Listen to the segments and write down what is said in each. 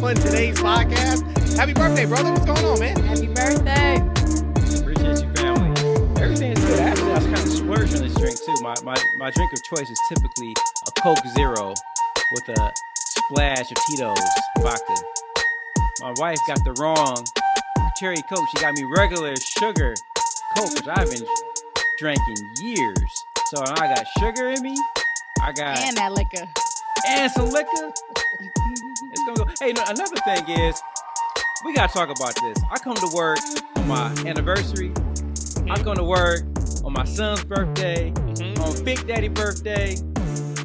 on today's podcast. Happy birthday, brother. What's going on, man? Happy birthday. Appreciate you, family. Everything's good. Actually, I was kind of splurging on this drink, too. My drink of choice is typically a Coke Zero with a splash of Tito's vodka. My wife got the wrong cherry Coke. She got me regular sugar Coke, which I've been drinking years. So now I got sugar in me. I got... And that liquor. And some liquor. It's gonna go. Hey, another thing is, we gotta talk about this. I come to work on my anniversary. I'm going to work on my son's birthday, on Big Daddy birthday.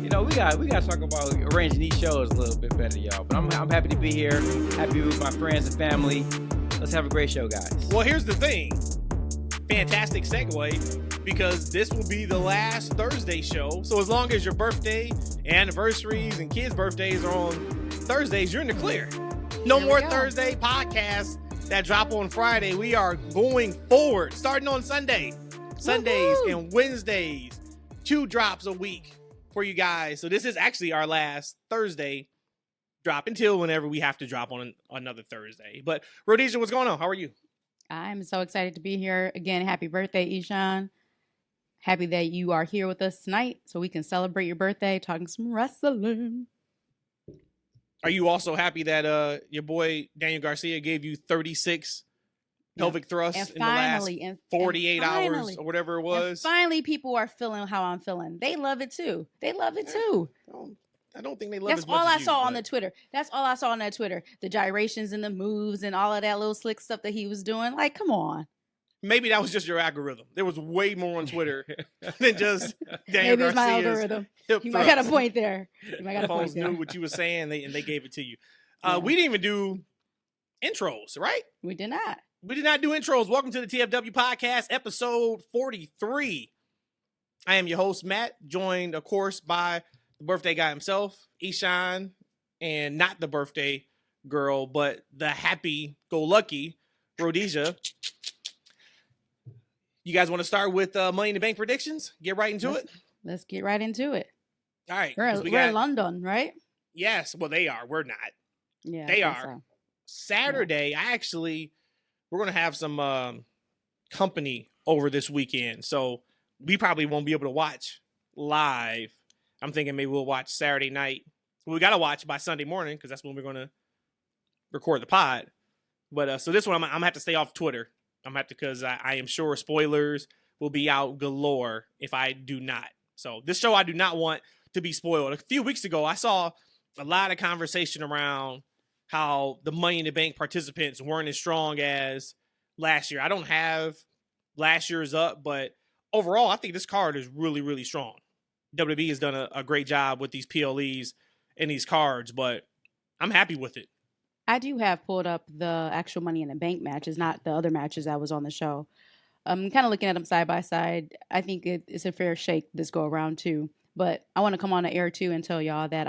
You know, we got to talk about arranging these shows a little bit better, y'all. But I'm happy to be here. Happy with my friends and family. Let's have a great show, guys. Well, here's the thing. Fantastic segue, because this will be the last Thursday show. So as long as your birthday, anniversaries, and kids' birthdays are on Thursdays, you're in the clear. No more Thursday podcasts that drop on Friday. We are going forward, starting on Sunday. Sundays and Wednesdays, 2 drops a week for you guys. So this is actually our last Thursday drop until whenever we have to drop on another Thursday. But Rhodesia, what's going on? How are you? I'm so excited to be here. Again, happy birthday, Eshaun. Happy that you are here with us tonight so we can celebrate your birthday, talking some wrestling. Are you also happy that your boy Daniel Garcia gave you 36 pelvic thrusts in the last 48 hours or whatever it was? And finally, people are feeling how I'm feeling. They love it too. I don't think they love it. That's all I saw on the Twitter. That's all I saw on that Twitter. The gyrations and the moves and all of that little slick stuff that he was doing. Like, come on. Maybe that was just your algorithm. There was way more on Twitter than just Daniel Garcia's. Maybe it's my algorithm. You might have a point there. The phones knew what you were saying, and they gave it to you. We didn't even do intros, right? We did not. We did not do intros. Welcome to the TFW Podcast, episode 43. I am your host, Matt, joined, of course, by the birthday guy himself, Eshaun, and not the birthday girl, but the happy-go-lucky Rhodesia. You guys want to start with Money in the Bank predictions? Get right into it? Let's get right into it. All right. We're in London, right? Yes. Well, they are. We're not. Yeah, they are. So. Saturday, we're going to have some company over this weekend. So we probably won't be able to watch live. I'm thinking maybe we'll watch Saturday night. We got to watch by Sunday morning because that's when we're going to record the pod. But so this one, I'm going to have to stay off Twitter. Because I am sure spoilers will be out galore if I do not. So this show, I do not want to be spoiled. A few weeks ago, I saw a lot of conversation around how the Money in the Bank participants weren't as strong as last year. I don't have last year's up, but overall, I think this card is really, really strong. WWE has done a great job with these PLEs and these cards, but I'm happy with it. I do have pulled up the actual Money in the Bank matches, not the other matches that was on the show. I'm kind of looking at them side by side. I think it's a fair shake this go around too. But I want to come on the air too and tell y'all that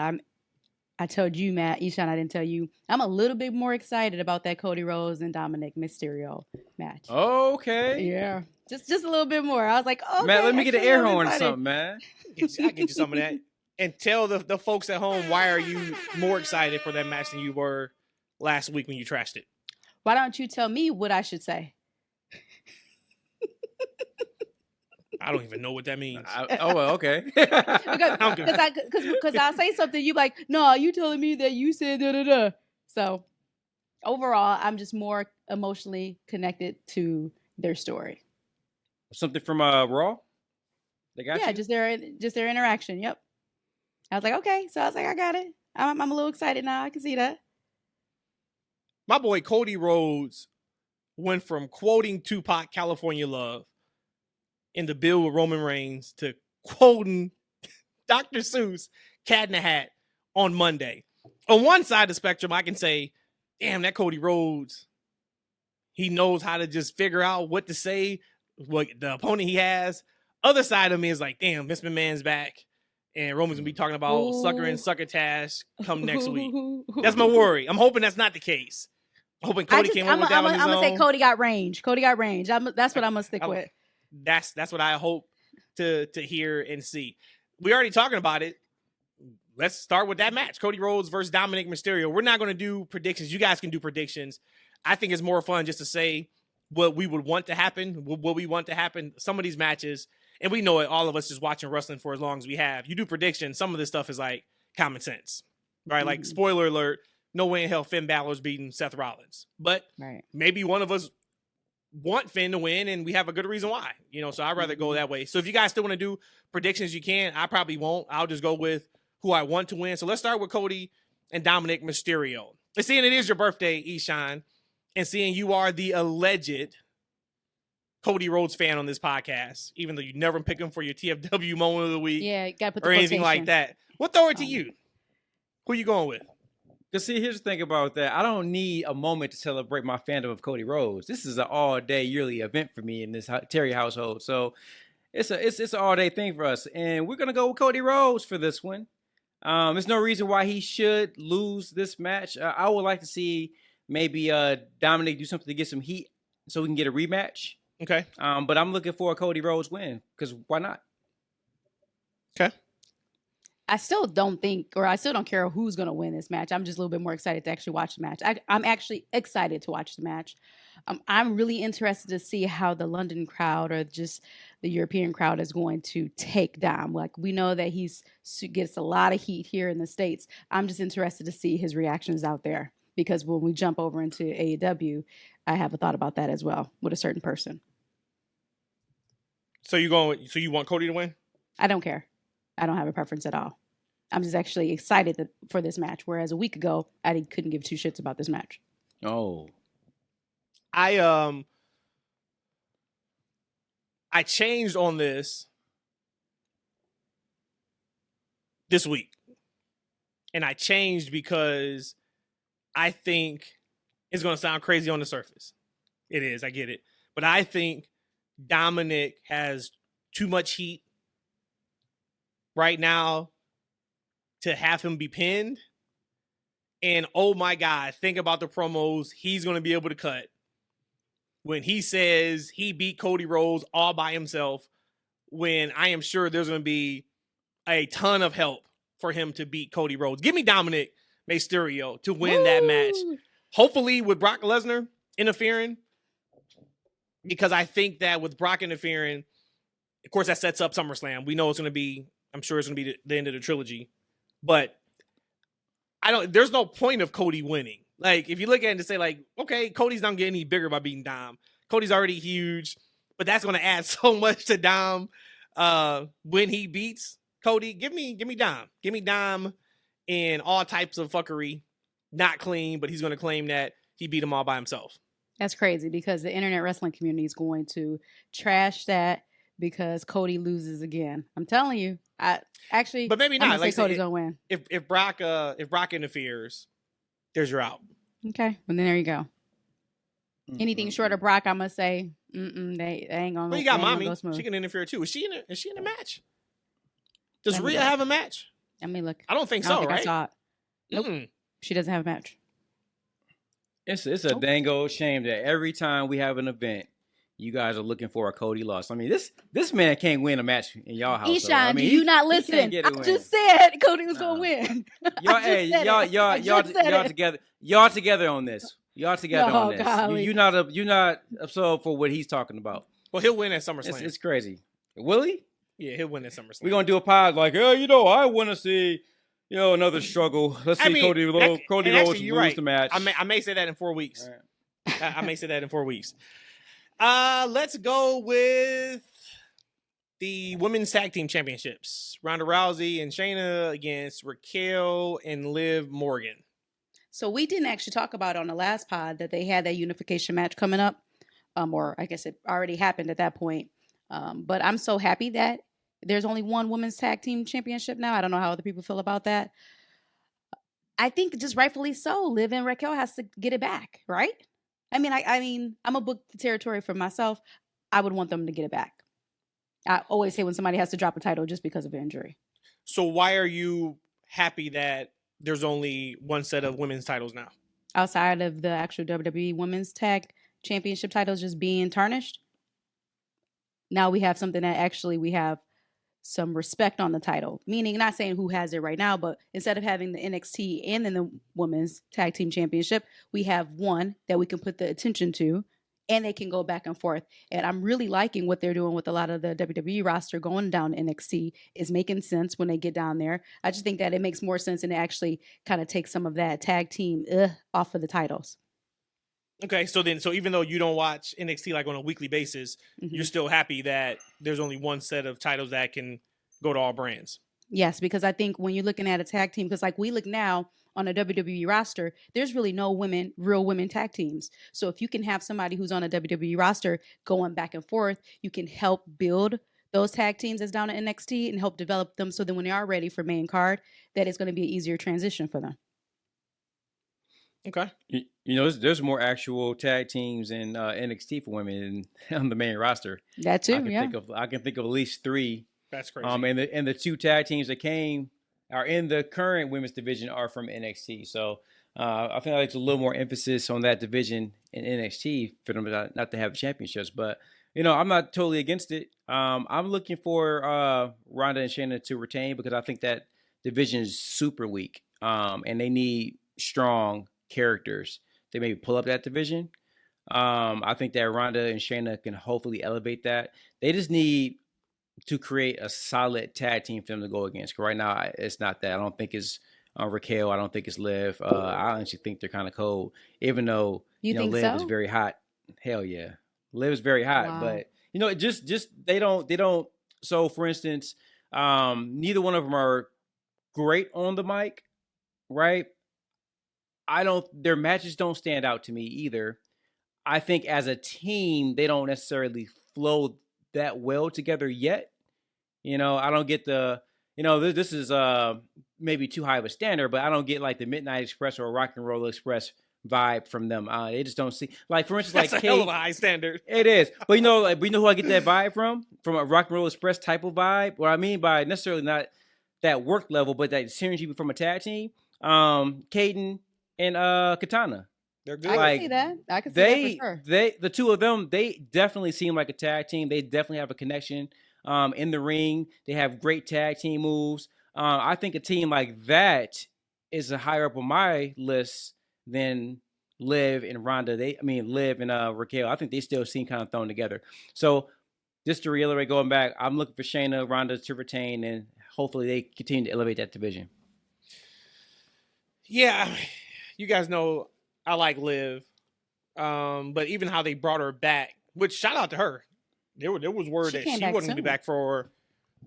I told you, Matt, Eshaun, I didn't tell you. I'm a little bit more excited about that Cody Rhodes and Dominic Mysterio match. Okay. Yeah. Just a little bit more. I was like, okay. Matt, let me get an air horn or something, man. I'll get you some of that. And tell the folks at home, why are you more excited for that match than you were last week when you trashed it? Why don't you tell me what I should say? I don't even know what that means. Well, okay. Because I'll say something, you like, no, you telling me that you said da-da-da. So overall, I'm just more emotionally connected to their story. Something from Raw? They got you? just their interaction. Yep. I was like, okay. So I was like, I got it. I'm a little excited now. I can see that. My boy Cody Rhodes went from quoting Tupac, California Love, in the Bill with Roman Reigns to quoting Dr. Seuss, Cat in the Hat, on Monday. On one side of the spectrum, I can say, damn, that Cody Rhodes, he knows how to just figure out what to say, what the opponent he has. Other side of me is like, damn, Vince McMahon's back. And Roman's going to be talking about sucker and succotash come next week. That's my worry. I'm hoping that's not the case. I'm hoping Cody came up with that on his own. I'm going to say Cody got range. That's what I'm going to stick with. That's what I hope to hear and see. We already talking about it. let's start with that match. Cody Rhodes versus Dominic Mysterio. We're not going to do predictions. You guys can do predictions. I think it's more fun just to say what we would want to happen, what we want to happen. Some of these matches, and we know it, all of us just watching wrestling for as long as we have. You do predictions. Some of this stuff is like common sense, right? Like, spoiler alert, no way in hell Finn Balor's beating Seth Rollins. But maybe one of us want Finn to win, and we have a good reason why. So I'd rather go that way. So if you guys still want to do predictions, you can. I probably won't. I'll just go with who I want to win. So let's start with Cody and Dominic Mysterio. And seeing it is your birthday, Eshaun, and seeing you are the alleged Cody Rhodes fan on this podcast, even though you never pick him for your TFW moment of the week, you gotta put the or anything like that. We'll throw it to you. Who you going with? Because see, here's the thing about that. I don't need a moment to celebrate my fandom of Cody Rhodes. This is an all-day yearly event for me in this Terry household. So it's an all-day thing for us. And we're going to go with Cody Rhodes for this one. There's no reason why he should lose this match. I would like to see maybe Dominic do something to get some heat so we can get a rematch. Okay. But I'm looking for a Cody Rhodes win because why not? Okay. I still don't care who's going to win this match. I'm just a little bit more excited to actually watch the match. I'm actually excited to watch the match. I'm really interested to see how the London crowd or just the European crowd is going to take Dom. Like, we know that he gets a lot of heat here in the States. I'm just interested to see his reactions out there because when we jump over into AEW, I have a thought about that as well with a certain person. So you want Cody to win? I don't care. I don't have a preference at all. I'm just actually excited for this match, whereas a week ago, I couldn't give two shits about this match. Oh. I changed on this week. And I changed because I think it's going to sound crazy on the surface. It is, I get it. But I think Dominic has too much heat right now to have him be pinned. And oh my God, think about the promos he's going to be able to cut when he says he beat Cody Rhodes all by himself, when I am sure there's going to be a ton of help for him to beat Cody Rhodes. Give me Dominic Mysterio to win that match. Hopefully with Brock Lesnar interfering, because I think that with Brock interfering, of course, that sets up SummerSlam. We know it's going to be, I'm sure it's going to be the end of the trilogy, but there's no point of Cody winning. Like, if you look at it and say, like, okay, Cody's not getting any bigger by beating Dom. Cody's already huge, but that's going to add so much to Dom when he beats Cody. Give me Dom. Give me Dom in all types of fuckery. Not clean, but he's going to claim that he beat him all by himself. That's crazy because the internet wrestling community is going to trash that because Cody loses again. I'm telling you. But maybe not. Like, Cody's gonna win. If Brock interferes, there's your out. Okay, well then there you go. Anything short of Brock, I'm gonna say, they ain't gonna. Well, you got Mommy. She can interfere too. Is she in a match? Does Rhea have a match? Let me look. I don't think so. Right? I saw it. Nope. She doesn't have a match. It's a dang old shame that every time we have an event, you guys are looking for a Cody loss. I mean, this man can't win a match in y'all house. Eshaun, I mean, do you not listen? I just said Cody was gonna win. Y'all together. Y'all together on this. Y'all together on this. You're not upset for what he's talking about. Well, he'll win at SummerSlam. It's crazy. Will he? Yeah, he'll win at SummerSlam. We're gonna do a pod like, I want to see, another struggle. Let's see Cody Rhodes lose the match. I may say that in 4 weeks. Right. I may say that in 4 weeks. Let's go with the Women's Tag Team Championships. Ronda Rousey and Shayna against Raquel and Liv Morgan. So we didn't actually talk about on the last pod that they had that unification match coming up. Or I guess it already happened at that point. But I'm so happy that there's only one Women's Tag Team Championship now. I don't know how other people feel about that. I think just rightfully so. Liv and Raquel has to get it back, right? I mean, I'm gonna book the territory for myself. I would want them to get it back. I always say when somebody has to drop a title just because of injury. So why are you happy that there's only one set of women's titles now? Outside of the actual WWE Women's Tag Championship titles just being tarnished, now we have something that actually we have some respect on the title, meaning not saying who has it right now, but instead of having the NXT and then the women's tag team championship, we have one that we can put the attention to, and they can go back and forth. And I'm really liking what they're doing with a lot of the WWE roster going down to NXT. Is making sense when they get down there. I just think that it makes more sense and it actually kind of takes some of that tag team off of the titles. Okay, so even though you don't watch NXT like on a weekly basis, you're still happy that there's only one set of titles that can go to all brands. Yes, because I think when you're looking at a tag team, because like we look now on a WWE roster, there's really no real women tag teams. So if you can have somebody who's on a WWE roster going back and forth, you can help build those tag teams that's down at NXT and help develop them so that when they are ready for main card, that it's going to be an easier transition for them. Okay. You know, there's more actual tag teams in NXT for women on the main roster. That too, I can think of at least 3. That's crazy. And the 2 tag teams that are in the current women's division are from NXT. So I feel like it's a little more emphasis on that division in NXT for them not to have championships. But, you know, I'm not totally against it. I'm looking for Ronda and Shayna to retain because I think that division is super weak. And they need strong characters to maybe pull up that division. I think that Ronda and Shayna can hopefully elevate that. They just need to create a solid tag team for them to go against. Right now, it's not that. I don't think it's Raquel. I don't think it's Liv. I honestly think they're kind of cold, even though you know Liv is very hot. Hell yeah, Liv is very hot. Wow. But you know, just they don't. So for instance, neither one of them are great on the mic, right? Their matches don't stand out to me either. I think as a team, they don't necessarily flow that well together yet. You know, I don't get this is maybe too high of a standard, but I don't get like the Midnight Express or Rock and Roll Express vibe from them. They just don't see, like, for instance, that's like a hell of a high standard. It is. But you know, like, we know who I get that vibe from a Rock and Roll Express type of vibe. What I mean by necessarily not that work level, but that synergy from a tag team. Kaden and Katana. They're good. I can see that. I can see that for sure. The two of them, they definitely seem like a tag team. They definitely have a connection in the ring. They have great tag team moves. I think a team like that is higher up on my list than Liv and Ronda. Liv and Raquel. I think they still seem kind of thrown together. So just to reiterate, going back, I'm looking for Shayna, Ronda to retain, and hopefully they continue to elevate that division. Yeah. You guys know I like Liv, but even how they brought her back, which shout out to her. There was word that she wasn't going to be back for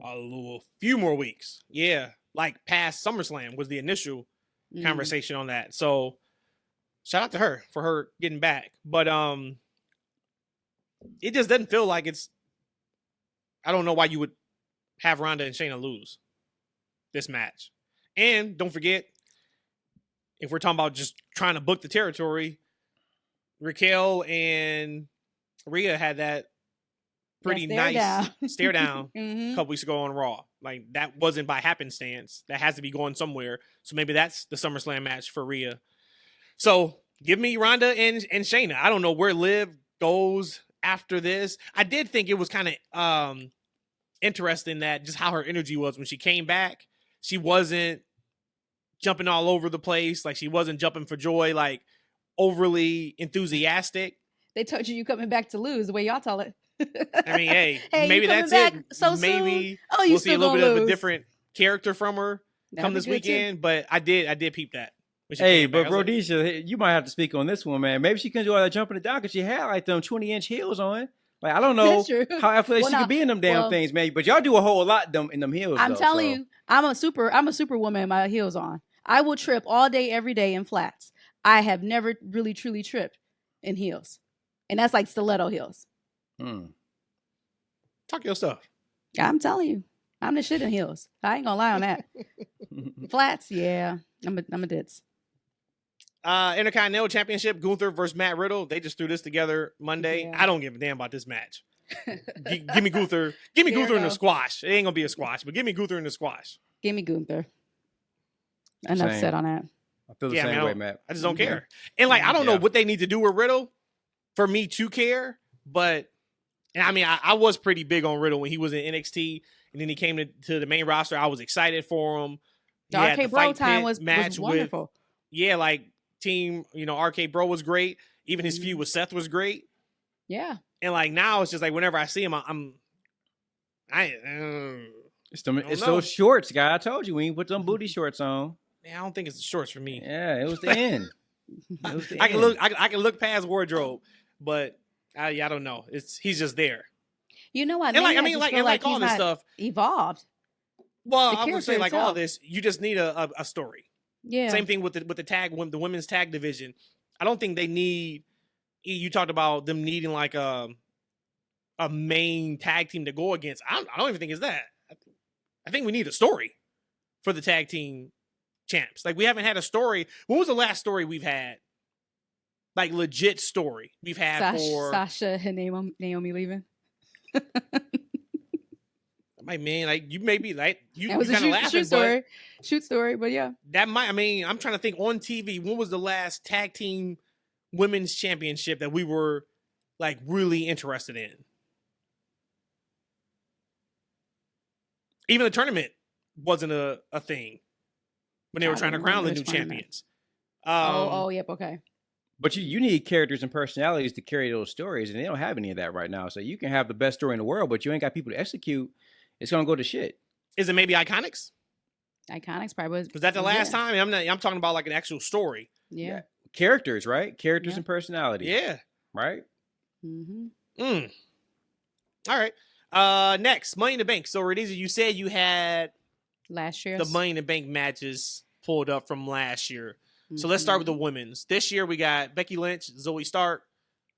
a few more weeks. Yeah, like past SummerSlam was the initial conversation on that. So shout out to her for her getting back. But it just doesn't feel like it's. I don't know why you would have Ronda and Shayna lose this match. And don't forget, if we're talking about just trying to book the territory, Raquel and Rhea had that pretty nice stare down a couple weeks ago on Raw. Like, that wasn't by happenstance. That has to be going somewhere. So maybe that's the SummerSlam match for Rhea. So give me Ronda and Shayna. I don't know where Liv goes after this. I did think it was kind of interesting that just how her energy was when she came back. She wasn't jumping all over the place. Like, she wasn't jumping for joy, like overly enthusiastic. They told you coming back to lose the way y'all tell it. I mean, hey maybe that's it. So maybe we'll see a little bit of a different character from her come this weekend. Too. But I did peep that. Hey, but Rhodesia, you might have to speak on this one, man. Maybe she couldn't do all that jumping down because she had like them 20-inch heels on. Like, I don't know how athletic she could be in them damn things, man. But y'all do a whole lot in them heels. I'm telling you, I'm a super woman in my heels on. I will trip all day, every day in flats. I have never really truly tripped in heels, and that's like stiletto heels. Talk your stuff. I'm telling you, I'm the shit in heels. I ain't gonna lie on that. Flats, yeah, I'm a ditz. Intercontinental Championship, Gunther versus Matt Riddle. They just threw this together Monday. Yeah. I don't give a damn about this match. Give me Gunther. Give me Gunther in the squash. It ain't gonna be a squash, but give me Gunther in the squash. Give me Gunther. Enough said on that. I feel the same way, Matt. I just don't care. And like, I don't know what they need to do with Riddle for me to care. But, and I mean, I was pretty big on Riddle when he was in NXT. and then he came to the main roster. I was excited for him. The RK Bro time was wonderful. Like team, RK Bro was great. Even his feud with Seth was great. Yeah. And like now it's just like whenever I see him, It's those shorts, guy. I told you we ain't put them booty shorts on. Man, I don't think it's the shorts for me. Yeah, it was the end. I can look past wardrobe, but I don't know. He's just there. You know what? And like all this stuff evolved. Well, I would say like all this, you just need a story. Yeah. Same thing with the women's tag division. I don't think they need. You talked about them needing like a main tag team to go against. I don't even think it's that. I think we need a story for the tag team champs. Like we haven't had a story. When was the last story we've had? Like legit story we've had for Sasha and Naomi leaving. My man, like you may be like you that was kind of laughing, shoot story, but yeah, that might. I mean, I'm trying to think on TV. When was the last tag team women's championship that we were like really interested in? Even the tournament wasn't a thing when they were trying to crown the new champions. Yep, okay. But you need characters and personalities to carry those stories, and they don't have any of that right now. So you can have the best story in the world, but you ain't got people to execute. It's gonna go to shit. Is it maybe Iconics? Iconics probably was. Was that the last time? I'm talking about like an actual story. Yeah. Characters, right? Characters and personality. Yeah. Right? Mm-hmm. All right. Next, Money in the Bank. So, Rhodesia, you said you had last year the Money in the Bank matches pulled up from last year. So let's start with the women's. This year we got Becky Lynch, Zoe Stark,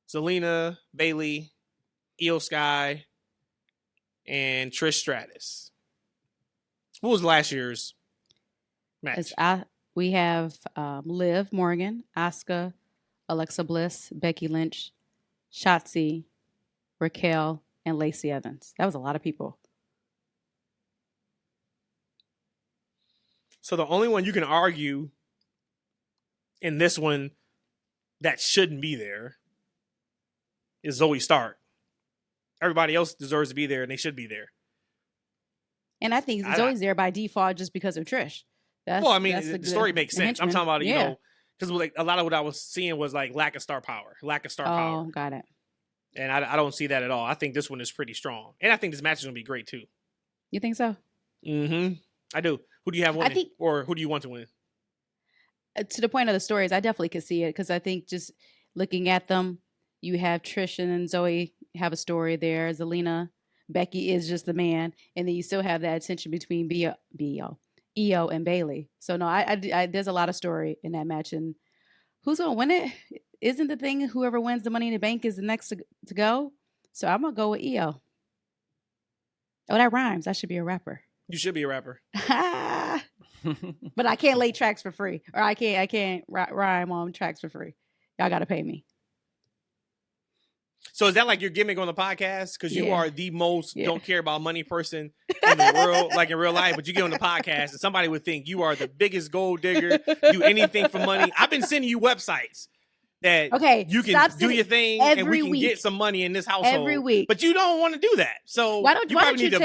Zelina, Bayley, Io Sky, and Trish Stratus. What was last year's match? We have Liv Morgan, Asuka, Alexa Bliss, Becky Lynch, Shotzi, Raquel, and Lacey Evans. That was a lot of people. So the only one you can argue in this one that shouldn't be there is Zoe Stark. Everybody else deserves to be there, and they should be there. And I think Zoe's there by default just because of Trish. The story makes sense. I'm talking about, because like a lot of what I was seeing was like lack of star power. Oh, got it. And I don't see that at all. I think this one is pretty strong. And I think this match is going to be great, too. You think so? Mm-hmm. I do. Who do you have winning? Or who do you want to win? To the point of the stories, I definitely could see it because I think just looking at them, you have Trish and Zoe have a story there. Zelina, Becky is just the man. And then you still have that tension between Io and Bayley. So, no, I there's a lot of story in that match. And who's going to win it? Isn't the thing whoever wins the Money in the Bank is the next to go? So I'm going to go with Io. Oh, that rhymes. I should be a rapper. You should be a rapper. But I can't lay tracks for free. Or I can't rhyme on tracks for free. Y'all got to pay me. So is that like your gimmick on the podcast? Because you are the most don't care about money person in the world, like in real life. But you get on the podcast and somebody would think you are the biggest gold digger, do anything for money. I've been sending you websites that you can do your thing and we can get some money in this household. Every week. But you don't want to do that. So you probably need to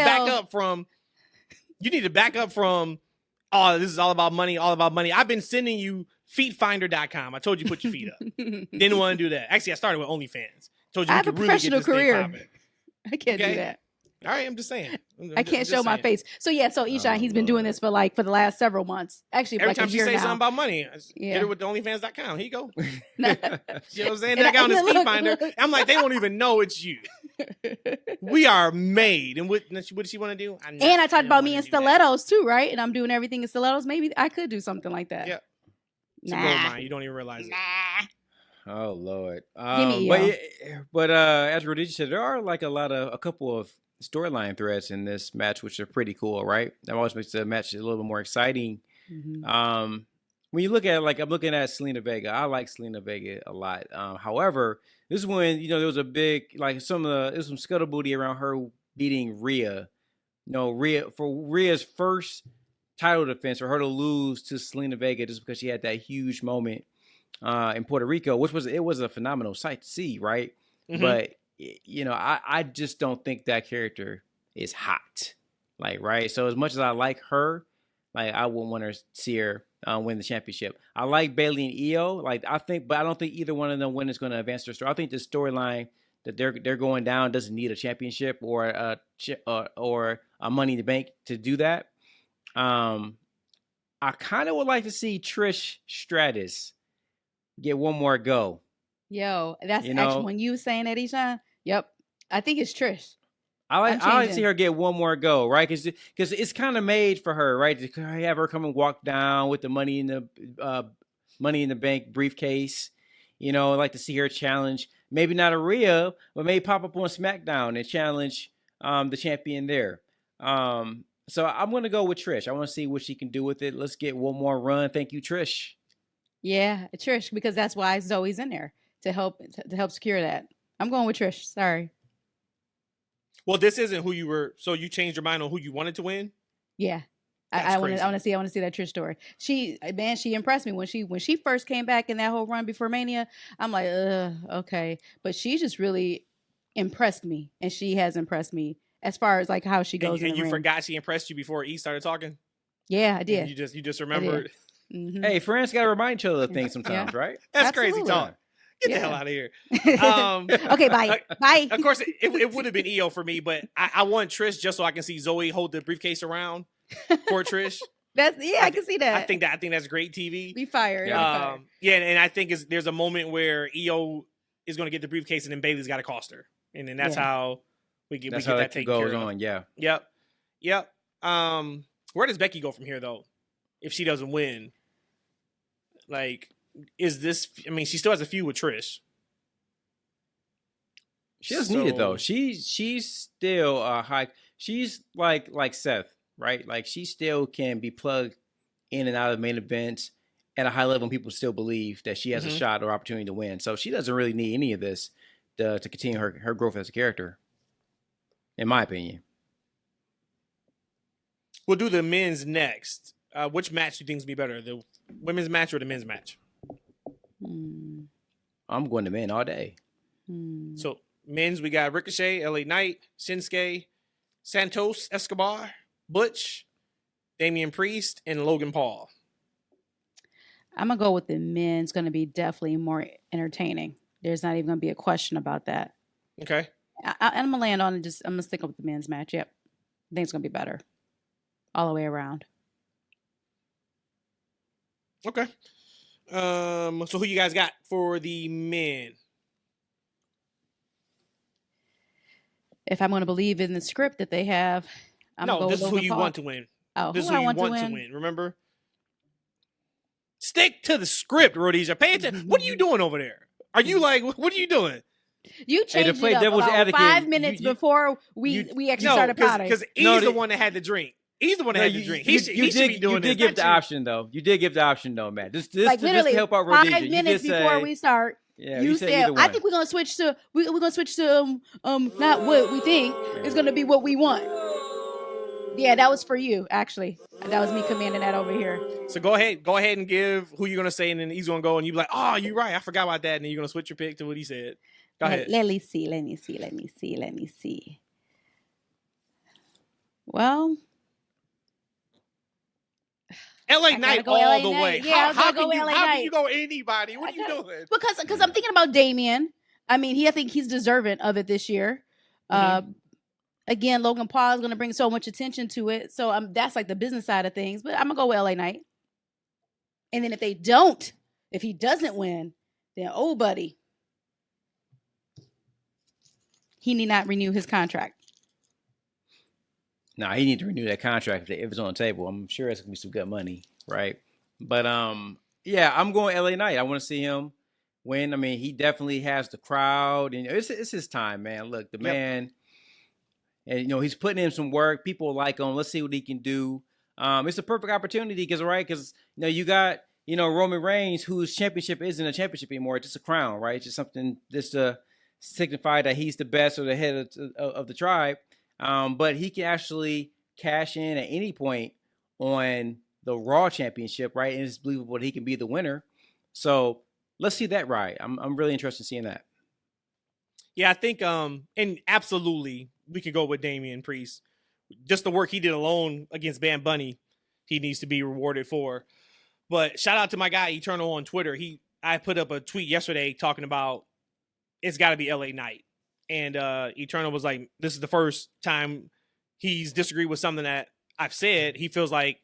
back up from, oh, this is all about money, all about money. I've been sending you feetfinder.com. I told you put your feet up. Didn't want to do that. Actually, I started with OnlyFans. Told you I have a professional career. I can't do that. All right, I'm just saying. I can't show my face. So Eshaun, he's been doing this for the last several months. Actually, every time she says something about money, hit her with the OnlyFans.com. Here you go. You know what I'm saying? That guy on his feet finder. I'm like, they won't even know it's you. We are made. And what does she want to do? I talked about me in stilettos too, right? And I'm doing everything in stilettos. Maybe I could do something like that. Yeah. It's a gold mine. You don't even realize it. Oh Lord. But as Rhodesia said, there are a couple of storyline threads in this match, which are pretty cool, right? That always makes the match a little bit more exciting. Mm-hmm. When you look at I'm looking at Zelina Vega. I like Zelina Vega a lot. However, this is when there was a big there's some scuttlebooty around her beating Rhea. Rhea's first title defense, for her to lose to Zelina Vega just because she had that huge moment in Puerto Rico, which was a phenomenal sight to see, right? Mm-hmm. But I just don't think that character is hot. Like, right. So as much as I like her, like I wouldn't want to see her win the championship. I like Bailey and Io. Like but I don't think either one of them win is going to advance their story. I think the storyline that they're going down doesn't need a championship or a Money in the Bank to do that. I kind of would like to see Trish Stratus get one more go. Yo, that's actually when you saying that, Eshaun. Yep, I think it's Trish. I like to see her get one more go, right? Because it's kind of made for her, right? To have her come and walk down with the Money in the Bank briefcase. I like to see her challenge, maybe not Rhea, but maybe pop up on SmackDown and challenge the champion there. So I'm gonna go with Trish. I want to see what she can do with it. Let's get one more run. Thank you, Trish. Yeah, Trish, because that's why Zoe's in there to help secure that. I'm going with Trish. Sorry. Well, this isn't who you were. So you changed your mind on who you wanted to win? Yeah. I want to see that Trish story. She impressed me when she first came back in that whole run before Mania. I'm like, okay, but she just really impressed me, and she has impressed me as far as like how she goes. And you forgot she impressed you before E started talking. Yeah, I did. And you just remembered. Mm-hmm. Hey, friends got to remind each other of things sometimes, right? That's Absolutely. crazy talk. Get the hell out of here. Okay, bye. Bye. Of course, it would have been Io for me, but I want Trish just so I can see Zoe hold the briefcase around for Trish. I can see that. I think that's great TV. Be fired. Yeah, and I think there's a moment where Io is going to get the briefcase, and then Bailey's got to cost her, and then that's how we get that taken care of. Yeah. Yep. Where does Becky go from here though? If she doesn't win, like. Is this? I mean, she still has a feud with Trish. She doesn't need it though. She's still high. She's like Seth, right? Like she still can be plugged in and out of main events at a high level, and people still believe that she has a shot or opportunity to win. So she doesn't really need any of this to continue her growth as a character, in my opinion. We'll do the men's next. Which match do you think is be better, the women's match or the men's match? I'm going to men all day. So men's, we got Ricochet, LA Knight, Shinsuke, Santos Escobar, Butch, Damian Priest, and Logan Paul. I'm gonna go with the men's. Going to be definitely more entertaining. There's not even going to be a question about that. Okay. I'm gonna land on it. I'm gonna stick up with the men's match. Yep, I think it's gonna be better all the way around. Okay. So who you guys got for the men? If I'm going to believe in the script that they have, this is who you want to win. Oh, this is who you want to win. Remember? Stick to the script, Rhodesia. Pay attention. What are you doing over there? Are you like? What are you doing? You changed it up about 5 minutes before we actually started potting. Because he's the one that had the drink. He's the one that had the drink. He should be doing this. You did give the option, though. You did give the option, though, Matt. Just to help out Rhodesia. 5 minutes before we start. Yeah, you said I think we're gonna switch to not what we think. It's gonna be what we want. Yeah, that was for you, actually. That was me commanding that over here. So go ahead and give who you're gonna say, and then he's gonna go, and you be like, "Oh, you're right, I forgot about that," and then you're gonna switch your pick to what he said. Go ahead. Let me see. Well, LA Knight all the way. Yeah, how can you go anybody? What are you doing? Because I'm thinking about Damian. I mean, I think he's deserving of it this year. Again, Logan Paul is going to bring so much attention to it. So that's like the business side of things. But I'm going to go with LA Knight. And then if he doesn't win, then buddy, he need not renew his contract. Nah, he need to renew that contract if it's on the table. I'm sure it's gonna be some good money, right? But yeah, I'm going LA Knight. I want to see him win. I mean, he definitely has the crowd, and it's his time, man. Look, the man, and he's putting in some work. People like him. Let's see what he can do. It's a perfect opportunity because you got Roman Reigns, whose championship isn't a championship anymore. It's just a crown, right? It's just something just to signify that he's the best or the head of the tribe. But he can actually cash in at any point on the Raw Championship, right? And it's believable that he can be the winner. So let's see that ride. I'm really interested in seeing that. Yeah, I think, and absolutely, we could go with Damian Priest. just the work he did alone against Bam Bunny, he needs to be rewarded for. But shout out to my guy Eternal on Twitter. I put up a tweet yesterday talking about it's got to be LA Knight. And Eternal was like, this is the first time he's disagreed with something that I've said. He feels like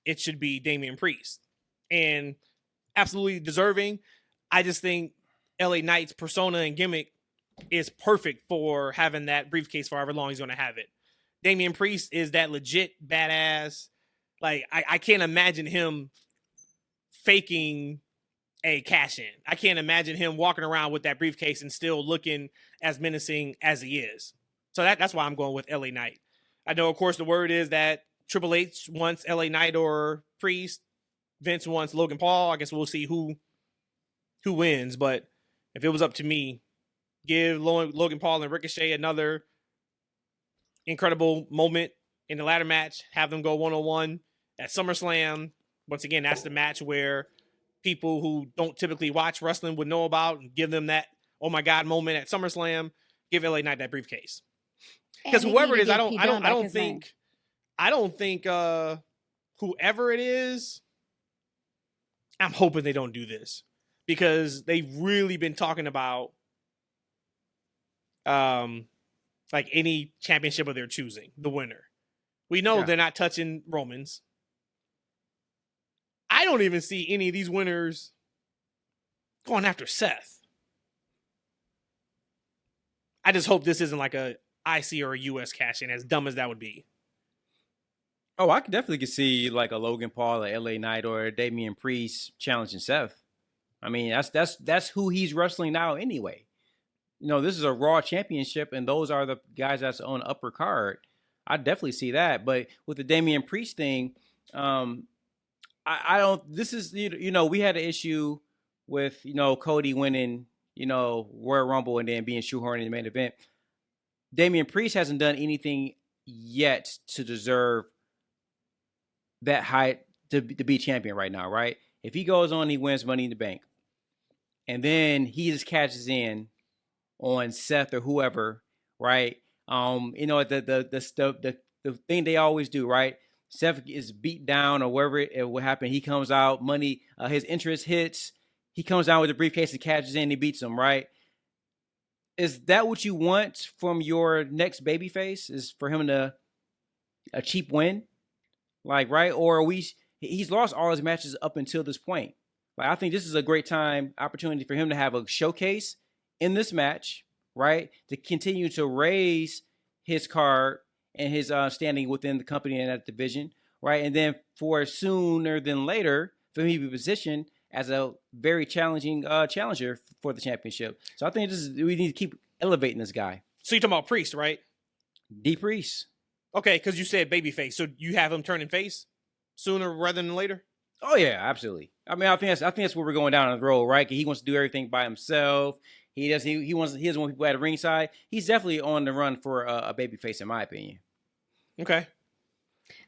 it should be Damian Priest. And absolutely deserving. I just think LA Knight's persona and gimmick is perfect for having that briefcase for however long he's going to have it. Damian Priest is that legit badass. Like, I can't imagine him faking a cash in. I can't imagine him walking around with that briefcase and still looking as menacing as he is. So that's why I'm going with LA Knight. I know, of course, the word is that Triple H wants LA Knight or Priest. Vince wants Logan Paul. I guess we'll see who wins. But if it was up to me, give Logan Paul and Ricochet another incredible moment in the ladder match. Have them go 1-on-1 at SummerSlam. Once again, that's the match where people who don't typically watch wrestling would know about, and give them that oh my god moment at SummerSlam. Give LA Knight that briefcase, because whoever it is, I don't think whoever it is, I'm hoping they don't do this, because they've really been talking about like any championship of their choosing, the winner. We know they're not touching Roman's. I don't even see any of these winners going after Seth. I just hope this isn't like a IC or a US cash-in, as dumb as that would be. Oh, I could see like a Logan Paul, a LA Knight, or a Damian Priest challenging Seth. I mean, that's who he's wrestling now anyway. You know, this is a Raw championship, and those are the guys that's on upper card. I definitely see that. But with the Damian Priest thing, I don't. This is, you know, we had an issue with, you know, Cody winning, you know, Royal Rumble and then being shoehorned in the main event. Damian Priest hasn't done anything yet to deserve that height to be champion right now, right? If he goes on, he wins Money in the Bank, and then he just catches in on Seth or whoever, right? You know, the thing they always do, right? Seth is beat down or wherever it will happen. He comes out, money, his interest hits. He comes down with the briefcase and catches in. He beats him, right? Is that what you want from your next babyface? Is for him to a cheap win, like, right? Or he's lost all his matches up until this point. Like, I think this is a great opportunity for him to have a showcase in this match, right? To continue to raise his card and his standing within the company and that division, right? And then for sooner than later, for him to be positioned as a very challenging challenger for the championship. So I think we need to keep elevating this guy. So you're talking about Priest, right? D Priest. Okay, because you said babyface, so you have him turning face sooner rather than later. Oh yeah, absolutely. I mean, I think that's where we're going down the road, right? He wants to do everything by himself. He doesn't want people at the ringside. He's definitely on the run for a babyface, in my opinion. Okay.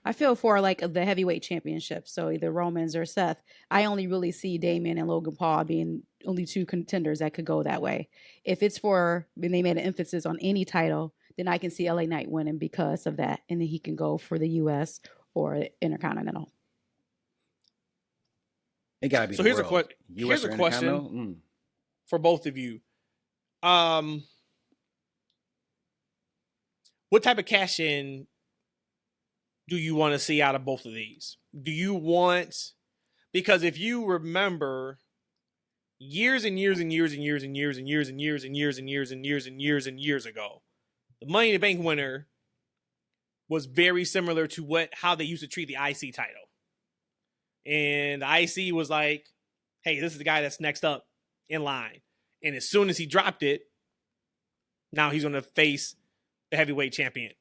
I feel for like the heavyweight championship, so either Romans or Seth. I only really see Damien and Logan Paul being only two contenders that could go that way. If it's when they made an emphasis on any title, then I can see LA Knight winning because of that, and then he can go for the US or Intercontinental. It gotta be. So here's a question for both of you. What type of cash in do you want to see out of both of these? Do you want, because if you remember years and years and years and years and years and years and years and years and years and years and years and years ago, the Money in the Bank winner was very similar to how they used to treat the IC title. And the IC was like, hey, this is the guy that's next up in line. And as soon as he dropped it, now he's going to face the heavyweight champion.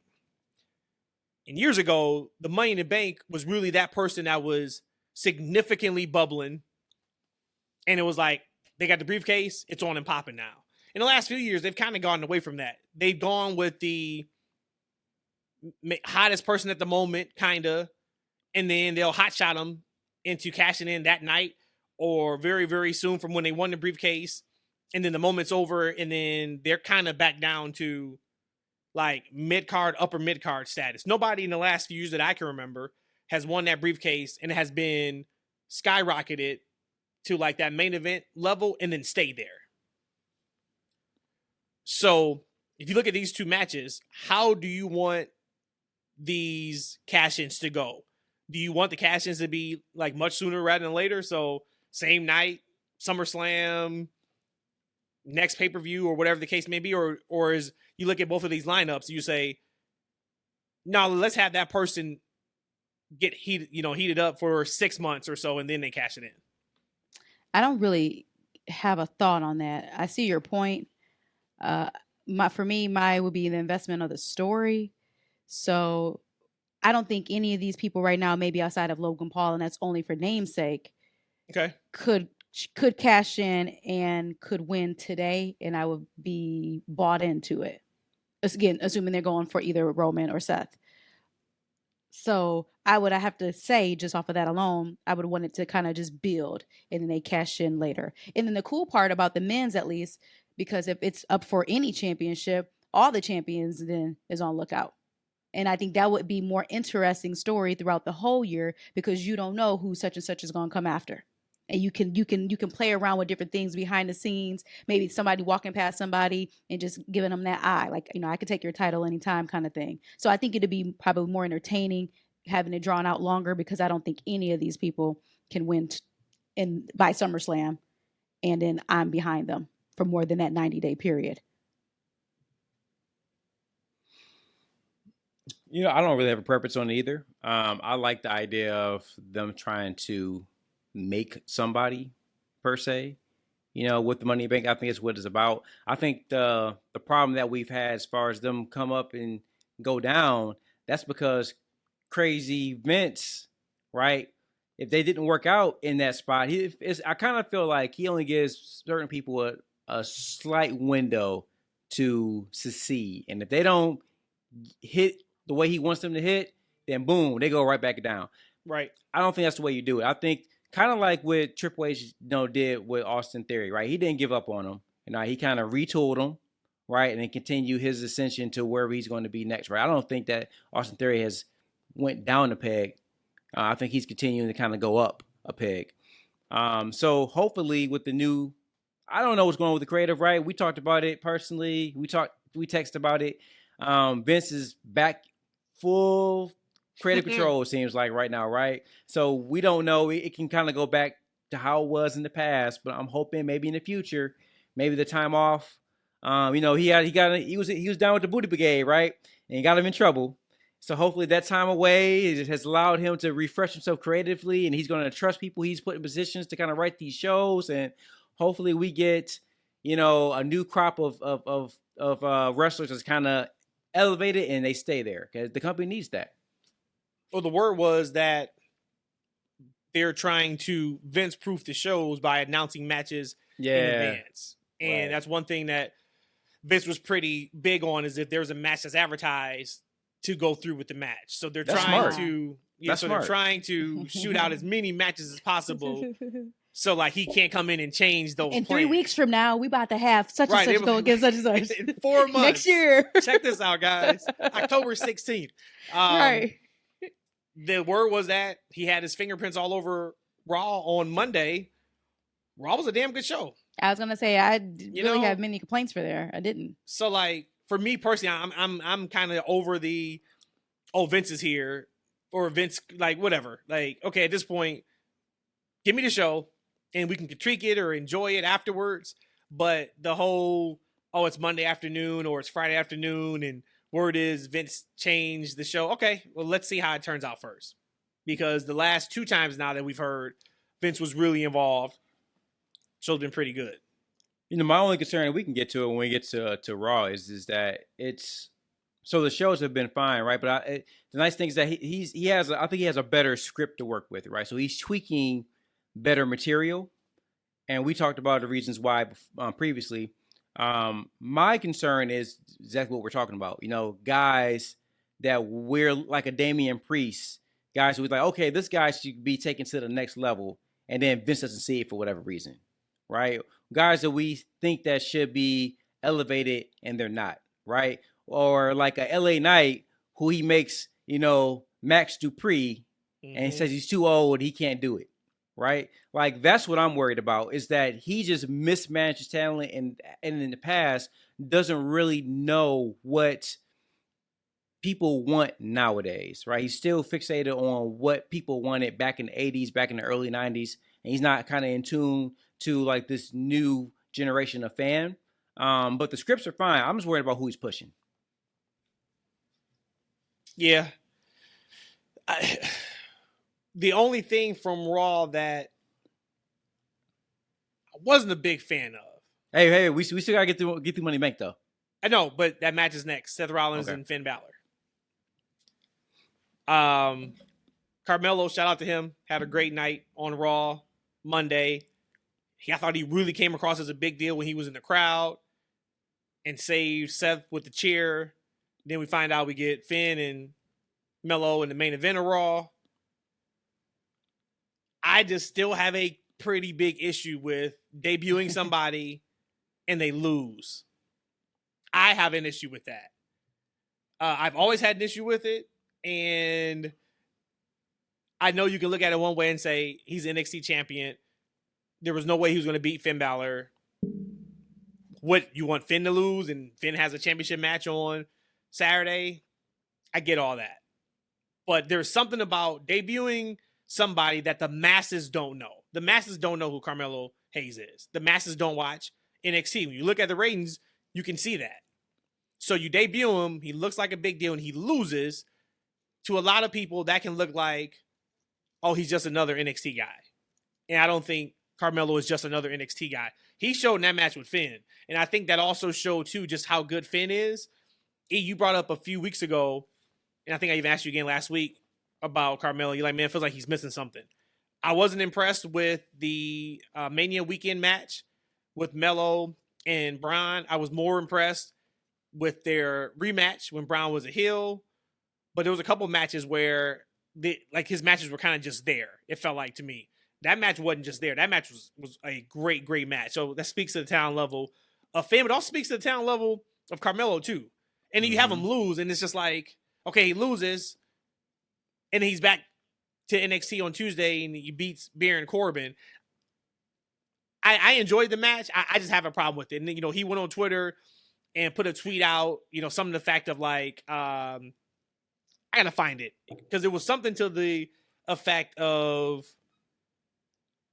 And years ago, the Money in the Bank was really that person that was significantly bubbling. And it was like, they got the briefcase, it's on and popping now. In the last few years, they've kind of gone away from that. They've gone with the hottest person at the moment, kind of, and then they'll hotshot them into cashing in that night or very, very soon from when they won the briefcase. And then the moment's over, and then they're kind of back down to like mid-card, upper mid-card status. Nobody in the last few years that I can remember has won that briefcase and has been skyrocketed to like that main event level and then stay there. So if you look at these two matches, how do you want these cash-ins to go? Do you want the cash-ins to be like much sooner rather than later? So same night, SummerSlam, next pay-per-view, or whatever the case may be, or is you look at both of these lineups, you say, no, let's have that person get heated up for 6 months or so, and then they cash it in. I don't really have a thought on that. I see your point. For me, my would be the investment of the story. So I don't think any of these people right now, maybe outside of Logan Paul, and that's only for namesake, okay, could cash in and could win today, and I would be bought into it. Again, assuming they're going for either Roman or Seth. So I have to say, just off of that alone, I would want it to kind of just build, and then they cash in later. And then the cool part about the men's, at least, because if it's up for any championship, all the champions then is on lookout. And I think that would be more interesting story throughout the whole year, because you don't know who such and such is going to come after. And you can play around with different things behind the scenes. Maybe somebody walking past somebody and just giving them that eye, like, I could take your title anytime kind of thing. So I think it'd be probably more entertaining having it drawn out longer, because I don't think any of these people can win by SummerSlam, and then I'm behind them for more than that 90-day period. I don't really have a preference on either. I like the idea of them trying to make somebody, per se, with the Money in the Bank. I think it's what it's about. I think the problem that we've had as far as them come up and go down, that's because crazy Vince, right? If they didn't work out in that spot, I kind of feel like he only gives certain people a slight window to succeed. And if they don't hit the way he wants them to hit, then boom, they go right back down. Right. I don't think that's the way you do it. I think kind of like what Triple H did with Austin Theory, right? He didn't give up on him. He kind of retooled him, right? And then continue his ascension to wherever he's going to be next, right? I don't think that Austin Theory has went down a peg. I think he's continuing to kind of go up a peg. So hopefully with the new, I don't know what's going on with the creative, right? We talked about it personally. We texted about it. Vince is back full creative control, it seems like right now, right? So we don't know. It can kind of go back to how it was in the past, but I'm hoping maybe in the future, maybe the time off. He was down with the Booty Brigade, right? And he got him in trouble. So hopefully that time away has allowed him to refresh himself creatively, and he's going to trust people he's put in positions to kind of write these shows, and hopefully we get, a new crop of wrestlers that's kind of elevated and they stay there, because the company needs that. Well, the word was that they're trying to Vince-proof the shows by announcing matches in advance. And That's one thing that Vince was pretty big on, is if there's a match that's advertised, to go through with the match. So they're trying to shoot out as many matches as possible. So like he can't come in and change those. In 3 weeks from now, we about to have such and such go against such and such. In 4 months. Next year. Check this out, guys. October 16th. Right. The word was that he had his fingerprints all over Raw on Monday. Raw was a damn good show. I was gonna say I really have many complaints for there. I didn't. So like for me personally, I'm kind of over the Vince is here, or Vince, like whatever. Like, okay, at this point, give me the show and we can critique it or enjoy it afterwards. But the whole it's Monday afternoon or it's Friday afternoon and word is Vince changed the show. Okay, well let's see how it turns out first, because the last 2 times now that we've heard Vince was really involved, show's been pretty good. My only concern, and we can get to it when we get to Raw, is that so the shows have been fine, right? But the nice thing is that I think he has a better script to work with, right? So he's tweaking better material, and we talked about the reasons why previously. My concern is exactly what we're talking about. Guys that we're like a Damian Priest, guys who's like, okay, this guy should be taken to the next level, and then Vince doesn't see it for whatever reason, right? Guys that we think that should be elevated and they're not, right? or like a LA Knight who he makes, Max Dupree and says he's too old, he can't do it. Right? Like, that's what I'm worried about, is that he just mismanages talent and in the past doesn't really know what people want nowadays, right? He's still fixated on what people wanted back in the 80s, back in the early 90s, and he's not kind of in tune to like this new generation of fan. But the scripts are fine. I'm just worried about who he's pushing. Yeah. The only thing from Raw that I wasn't a big fan of. Hey, we still gotta get through Money Bank though. I know, but that match is next. Seth Rollins and Finn Balor. Carmelo, shout out to him. Had a great night on Raw Monday. I thought he really came across as a big deal when he was in the crowd and saved Seth with the chair. Then we find out we get Finn and Melo in the main event of Raw. I just still have a pretty big issue with debuting somebody and they lose. I have an issue with that. I've always had an issue with it. And I know you can look at it one way and say he's NXT champion. There was no way he was going to beat Finn Balor. What, you want Finn to lose and Finn has a championship match on Saturday? I get all that. But there's something about debuting somebody that the masses don't know. The masses don't know who Carmelo Hayes is. The masses don't watch NXT. When you look at the ratings, you can see that. So you debut him, he looks like a big deal, and he loses. To a lot of people, that can look like, oh, he's just another NXT guy. And I don't think Carmelo is just another NXT guy. He showed in that match with Finn. And I think that also showed, too, just how good Finn is. E, you brought up a few weeks ago, and I think I even asked you again last week about Carmelo. You're like, man, it feels like he's missing something. I wasn't impressed with the Mania weekend match with Melo and Braun. I was more impressed with their rematch when Braun was a heel. But there was a couple of matches where his matches were kind of just there. It felt like to me. That match wasn't just there. That match was a great, great match. So that speaks to the talent level of Finn. It also speaks to the talent level of Carmelo too. And then you have him lose, and it's just like, okay, he loses, and he's back to NXT on Tuesday, and he beats Baron Corbin. I enjoyed the match. I just have a problem with it. And then, he went on Twitter and put a tweet out, some of the fact of like, I gotta find it because it was something to the effect of,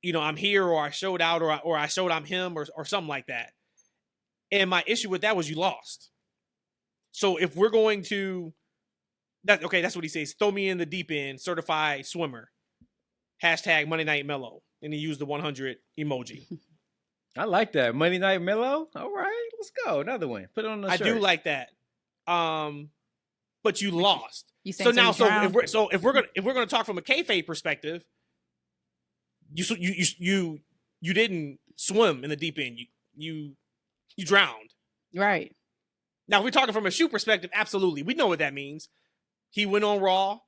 I'm here, or I showed out, or I showed I'm him, or something like that. And my issue with that was you lost. So if we're going to, that's what he says. Throw me in the deep end, certified swimmer. # Monday Night Mellow. And he used the 100 emoji. I like that. Monday Night Mellow. All right, let's go. Another one. Put it on the shirt. I do like that. But you lost. So now, if we're gonna talk from a kayfabe perspective, you didn't swim in the deep end. You drowned. Right. Now, if we're talking from a shoe perspective, absolutely. We know what that means. He went on Raw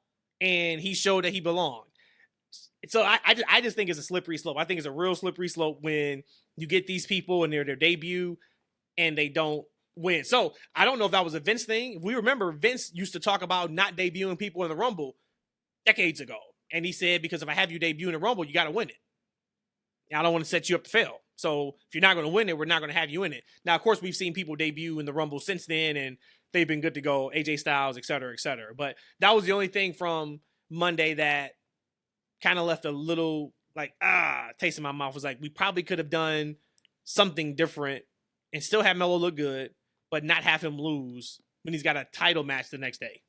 and he showed that he belonged. So I just think it's a slippery slope. I think it's a real slippery slope when you get these people and their debut and they don't win. So I don't know if that was a Vince thing. If we remember, Vince used to talk about not debuting people in the Rumble decades ago. And he said, because if I have you debut in the Rumble, you got to win it. I don't want to set you up to fail. So if you're not going to win it, we're not going to have you in it. Now, of course, we've seen people debut in the Rumble since then, and they've been good to go. AJ Styles, et cetera, et cetera. But that was the only thing from Monday that kind of left a little taste in my mouth. Was like, we probably could have done something different and still have Melo look good, but not have him lose when he's got a title match the next day.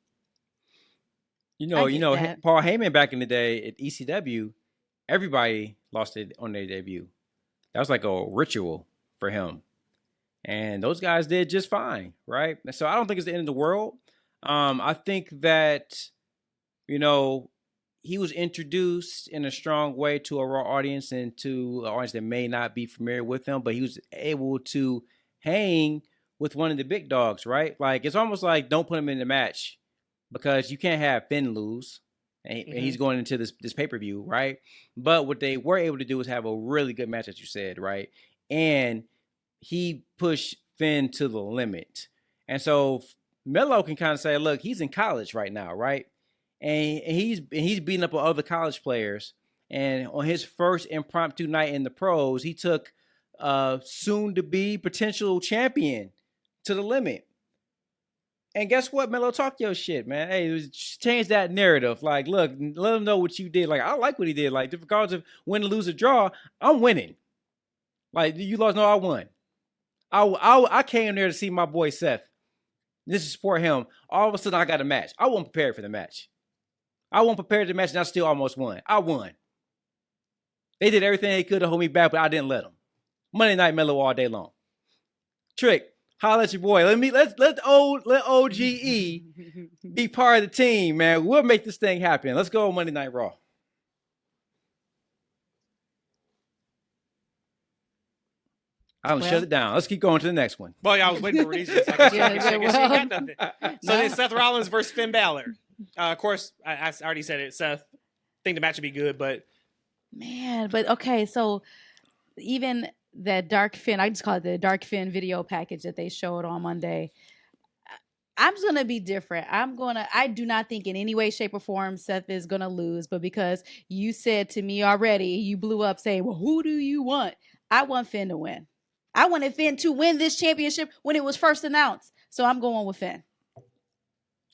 Paul Heyman back in the day at ECW, everybody lost it on their debut. That was like a ritual for him. And those guys did just fine, right? So I don't think it's the end of the world. I think that, he was introduced in a strong way to a Raw audience and to an audience that may not be familiar with him, but he was able to hang with one of the big dogs, right? Like, it's almost like don't put him in the match because you can't have Finn lose. And he's going into this pay-per-view, right? But what they were able to do is have a really good match, as you said, right? And he pushed Finn to the limit. And so Melo can kind of say, look, he's in college right now, right? And he's beating up on other college players. And on his first impromptu night in the pros, he took soon-to-be potential champion to the limit. And guess what, Melo? Talk your shit, man. Hey, change that narrative. Like, look, let him know what you did. Like, I like what he did. Like, regardless of win, lose, or draw, I'm winning. Like, you lost, no, I won. I came there to see my boy Seth. This is support him. All of a sudden, I got a match. I wasn't prepared for the match. I wasn't prepared for the match, and I still almost won. I won. They did everything they could to hold me back, but I didn't let them. Monday Night Melo all day long. Trick, holla at your boy. Let OGE be part of the team, man. We'll make this thing happen. Let's go on Monday Night Raw. Shut it down. Let's keep going to the next one. Well, yeah, I was waiting for reasons. I guess she got nothing. So then Seth Rollins versus Finn Balor. Of course, I already said it. Seth, think the match would be good, but man, but okay. So even that Dark Finn, I just call it the Dark Finn video package that they showed on Monday. I'm just gonna be different. I do not think in any way, shape, or form Seth is gonna lose. But because you said to me already, you blew up saying, "Well, who do you want?" I want Finn to win. I wanted Finn to win this championship when it was first announced. So I'm going with Finn.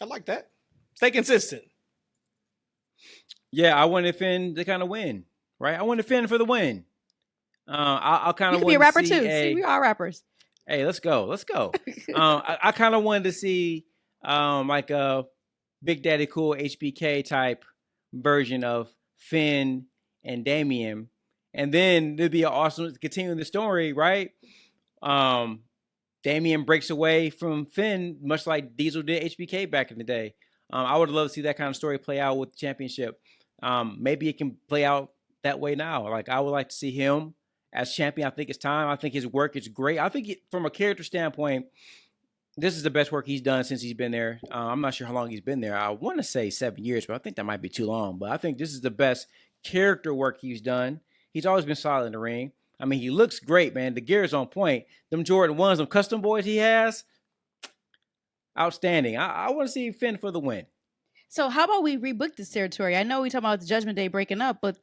I like that. Stay consistent. Yeah, I wanted Finn to kind of win, right? I wanted Finn for the win. I'll kind of be a rapper too. See, we are rappers. Hey, let's go. I kind of wanted to see like a Big Daddy Cool HBK type version of Finn and Damian. And then it'd be awesome to continue the story, right? Damian breaks away from Finn, much like Diesel did HBK back in the day. I would love to see that kind of story play out with the championship. Maybe it can play out that way now. Like, I would like to see him as champion. I think it's time. I think his work is great. I think from a character standpoint, this is the best work he's done since he's been there. I'm not sure how long he's been there. I want to say 7 years, but I think that might be too long. But I think this is the best character work he's done. He's always been solid in the ring. I mean, he looks great, man. The gear is on point. Them Jordan 1s, them custom boys he has, outstanding. I want to see Finn for the win. So how about we rebook this territory? I know we talking about the Judgment Day breaking up, but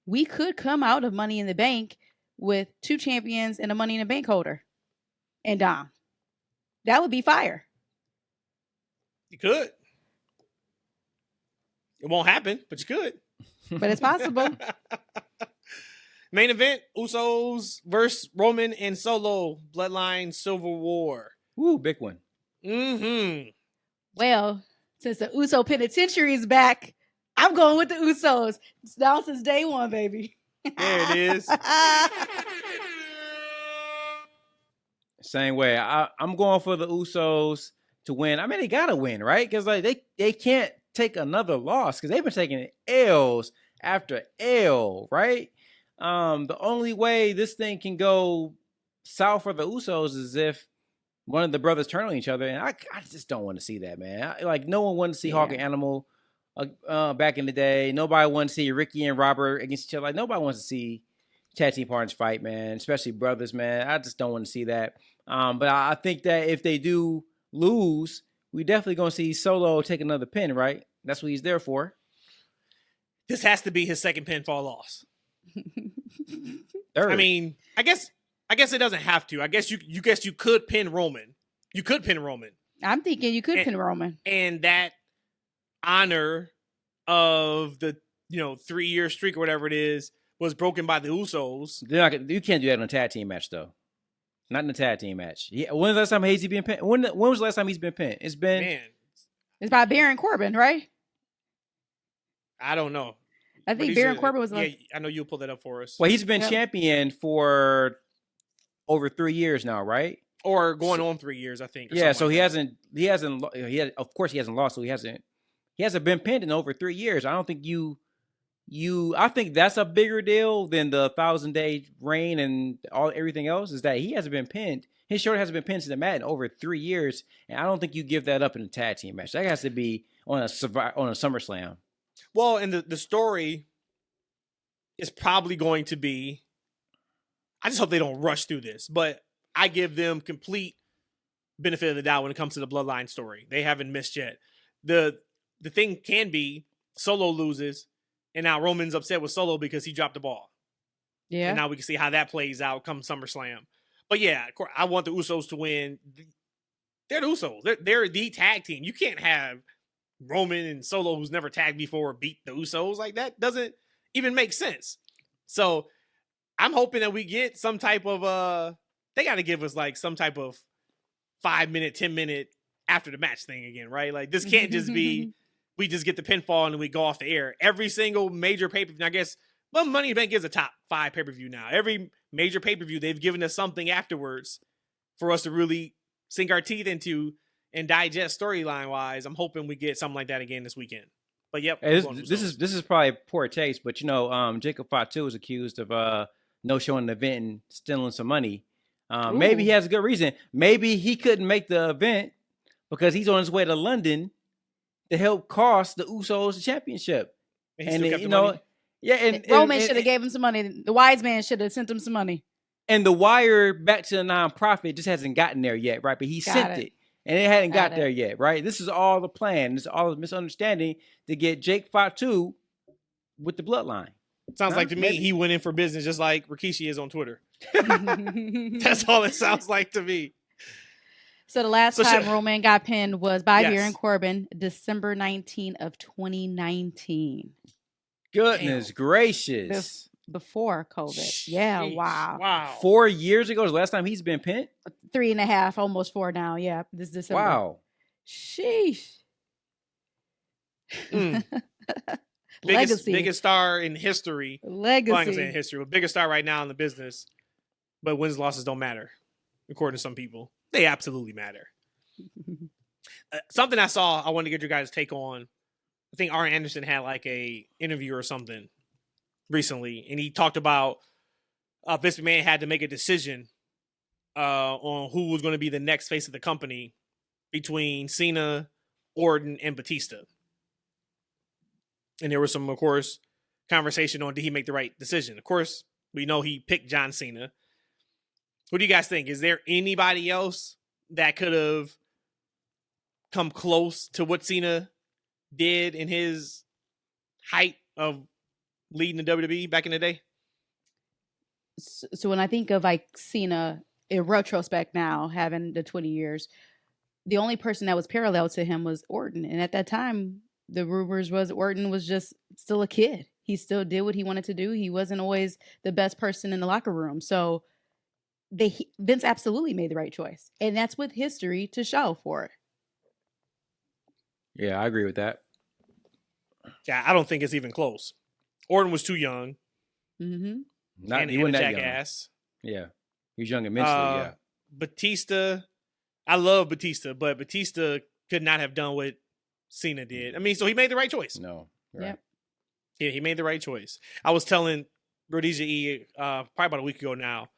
we could come out of Money in the Bank with 2 champions and a Money in the Bank holder and Dom. That would be fire. You could. It won't happen, but you could. But it's possible. Main event, Usos versus Roman and Solo, Bloodline Civil War. Woo, big one. Mm-hmm. Well, since the Uso Penitentiary is back, I'm going with the Usos. It's down since day one, baby. There it is. Same way. I'm going for the Usos to win. I mean, they gotta win, right? Because like they can't take another loss because they've been taking L's after L, right? The only way this thing can go south for the Usos is if one of the brothers turn on each other, and I just don't want to see that, man. Like, no one wanted to see Hawk and Animal back in the day. Nobody wanted to see Ricky and Robert against each other. Like, nobody wants to see tag team partners fight, man, especially brothers, man. I just don't want to see that. But I think that if they do lose, we definitely going to see Solo take another pin, right? That's what he's there for. This has to be his second pinfall loss. Third. I mean, I guess it doesn't have to. I guess you could pin Roman. You could pin Roman. I'm thinking you could pin Roman. And that honor of the 3-year streak or whatever it is was broken by the Usos. You can't do that in a tag team match, though. Not in a tag team match. Yeah. When was the last time Hayes been pinned? When was the last time he's been pinned? It's by Baron Corbin, right? I don't know. I think Baron Corbin was. Yeah, I know you'll pull that up for us. Well, he's been champion for over 3 years now, right? Or going on 3 years, I think. Yeah, so he hasn't. Of course, he hasn't lost. So he hasn't been pinned in over 3 years. I don't think I think that's a bigger deal than the 1,000-day reign and everything else. Is that he hasn't been pinned. His shoulder hasn't been pinned to the mat in over 3 years, and I don't think you give that up in a tag team match. That has to be on a SummerSlam. Well, and the story is probably going to be, I just hope they don't rush through this, but I give them complete benefit of the doubt when it comes to the bloodline story. They haven't missed yet. The thing can be Solo loses, and now Roman's upset with Solo because he dropped the ball. Yeah. And now we can see how that plays out come SummerSlam. But yeah, of course, I want the Usos to win. They're the Usos. They're the tag team. You can't have Roman and Solo, who's never tagged before, beat the Usos. Like, that doesn't even make sense. So I'm hoping that we get some type of they got to give us like some type of 5-minute, 10-minute after the match thing again, right? Like, this can't just be we just get the pinfall and then we go off the air. Every single major pay-per-view, I guess, well, Money in the Bank is a top 5 pay-per-view now. Every major pay-per-view, they've given us something afterwards for us to really sink our teeth into and digest storyline-wise. I'm hoping we get something like that again this weekend. But yep, hey, this is probably poor taste, but Jacob Fatu was accused of no showing the event and stealing some money. Maybe he has a good reason. Maybe he couldn't make the event because he's on his way to London to help cost the Usos the championship. And you know, yeah, and Roman should have gave him some money. The wise man should have sent him some money. And the wire back to the nonprofit just hasn't gotten there yet, right? But he sent it. And it hadn't got there yet, right? This is all the plan. This is all the misunderstanding to get Jake Fatu with the bloodline. Sounds like to me he went in for business just like Rikishi is on Twitter. That's all it sounds like to me. So the last time Roman got pinned was by Baron Corbin, December 19 of 2019. Goodness gracious. Before COVID. Sheesh. Yeah, wow. 4 years ago is the last time he's been pinned? 3.5, almost 4 now. Yeah, this December. Wow. Sheesh. Biggest star in history. Legacy. Well, I'm gonna say in history, but biggest star right now in the business. But wins and losses don't matter, according to some people. They absolutely matter. Something I saw, I wanted to get your guys' take on. I think Arn Anderson had like a interview or something recently, and he talked about Vince McMahon had to make a decision on who was going to be the next face of the company between Cena, Orton, and Batista. And there was some, of course, conversation on did he make the right decision. Of course, we know he picked John Cena. What do you guys think? Is there anybody else that could have come close to what Cena did in his height of leading the WWE back in the day? So when I think of like Cena in retrospect now, having the 20 years, the only person that was parallel to him was Orton. And at that time, the rumors was Orton was just still a kid. He still did what he wanted to do. He wasn't always the best person in the locker room. So Vince absolutely made the right choice. And that's with history to show for it. Yeah, I agree with that. Yeah, I don't think it's even close. Orton was too young. Mm-hmm. He wasn't a that jackass. Young. Yeah. He was young and mentally, yeah. Batista, I love Batista, but Batista could not have done what Cena did. I mean, so he made the right choice. No. Right. Yep. Yeah, he made the right choice. I was telling Rhodesia E probably about a week ago now.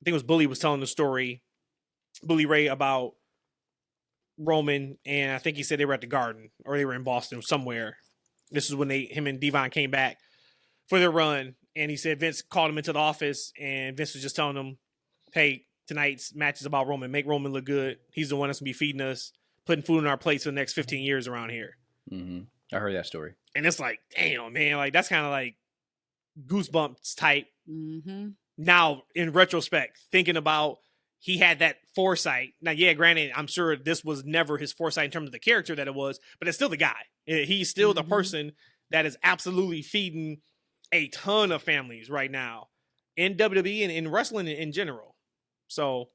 I think it was Bully was telling the story, Bully Ray, about Roman, and I think he said they were at the Garden or they were in Boston somewhere. This is when him and Devon came back for their run, and he said Vince called him into the office, and Vince was just telling him, "Hey, tonight's match is about Roman. Make Roman look good. He's the one that's gonna be feeding us, putting food in our plates for the next 15 years around here." Mm-hmm. I heard that story, and it's like, damn, man, like that's kind of like Goosebumps type. Mm-hmm. Now, in retrospect, thinking about he had that foresight. Now, yeah, granted, I'm sure this was never his foresight in terms of the character that it was, but it's still the guy. He's still the person that is absolutely feeding a ton of families right now in WWE and in wrestling in general. So,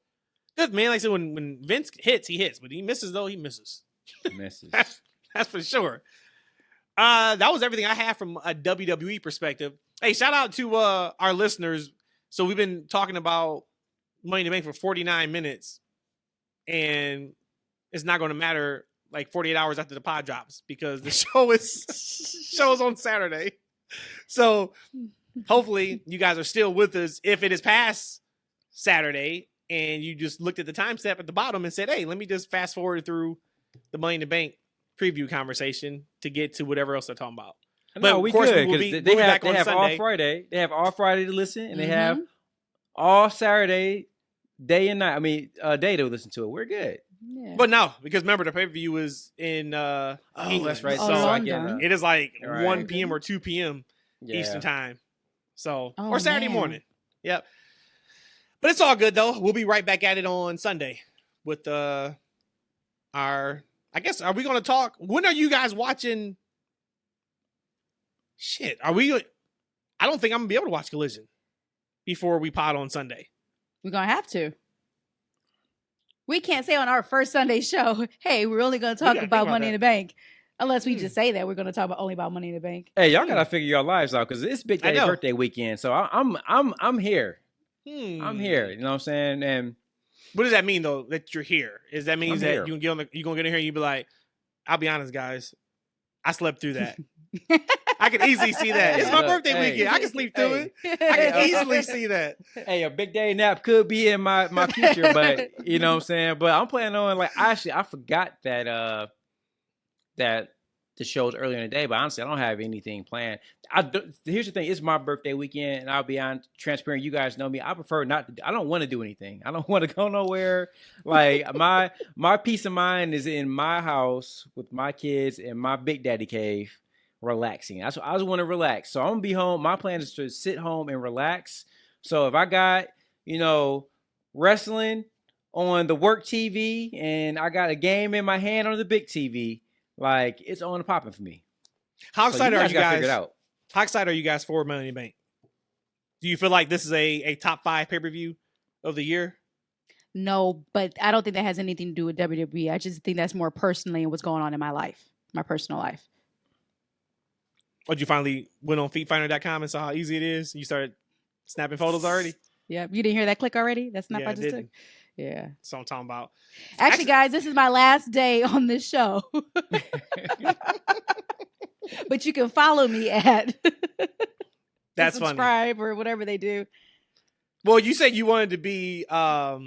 good, man. Like I said, when Vince hits, he hits. But he misses, though, he misses. That's for sure. That was everything I have from a WWE perspective. Hey, shout out to our listeners. So we've been talking about Money in the Bank for 49 minutes, and it's not going to matter like 48 hours after the pod drops because the show is on Saturday. So hopefully you guys are still with us. If it is past Saturday and you just looked at the time step at the bottom and said, hey, let me just fast forward through the Money in the Bank preview conversation to get to whatever else they're talking about. No, we good because they have all Friday. They have all Friday to listen, and they have all Saturday day and night. I mean, day to listen to it. We're good. Yeah. But no, because remember the pay-per-view is in England. That's right. Oh, So London. it is like Right. 1 p.m. or 2 p.m. Yeah. Eastern time. So Oh, or Saturday man. morning. Yep. But it's all good though. We'll be right back at it on Sunday with our I guess are we gonna talk? When are you guys watching? Shit. I don't think I'm gonna be able to watch Collision before we pod on Sunday. We're going to have to. We can't say on our first Sunday show, hey, we're only going to talk gotta about think about Money in that. the Bank. Unless we just say that we're going to talk only about Money in the Bank. Hey, y'all gotta figure your lives out because it's Big I Daddy know. birthday weekend. So I'm here. I'm here. You know what I'm saying? And What does that mean though? That you're here? Is that means I'm that here. you gonna get in here and you be like, I'll be honest, guys, I slept through that. I can easily see that. It's my Look, birthday hey. weekend. I can sleep through Hey. it. I can easily see that. hey, a Big Daddy nap could be in my future, but you know what I'm saying? But I'm planning on like I forgot that that the show's earlier in the day, but honestly, I don't have anything planned. Here's the thing: it's my birthday weekend, and I'll be on transparent. You guys know me. I prefer not. I don't want to do anything. I don't want to go nowhere. Like my peace of mind is in my house with my kids in my Big Daddy cave, relaxing. That's what I just want to relax. So I'm gonna be home. My plan is to sit home and relax. So if I got wrestling on the work TV and I got a game in my hand on the big TV. Like, it's on and popping for me. How excited are you gotta figure guys? it out. How excited are you guys for Money in the Bank? Do you feel like this is a top 5 pay-per-view of the year? No, but I don't think that has anything to do with WWE. I just think that's more personally what's going on in my life, my personal life. Or did you finally went on feetfinder.com and saw how easy it is? You started snapping photos already? Yeah, you didn't hear that click already? That snap Yeah, I I just took? didn't. Yeah. That's what I'm talking about. Actually, guys, this is my last day on this show. But you can follow me at That's funny. subscribe or whatever they do. Well, you said you wanted to be, what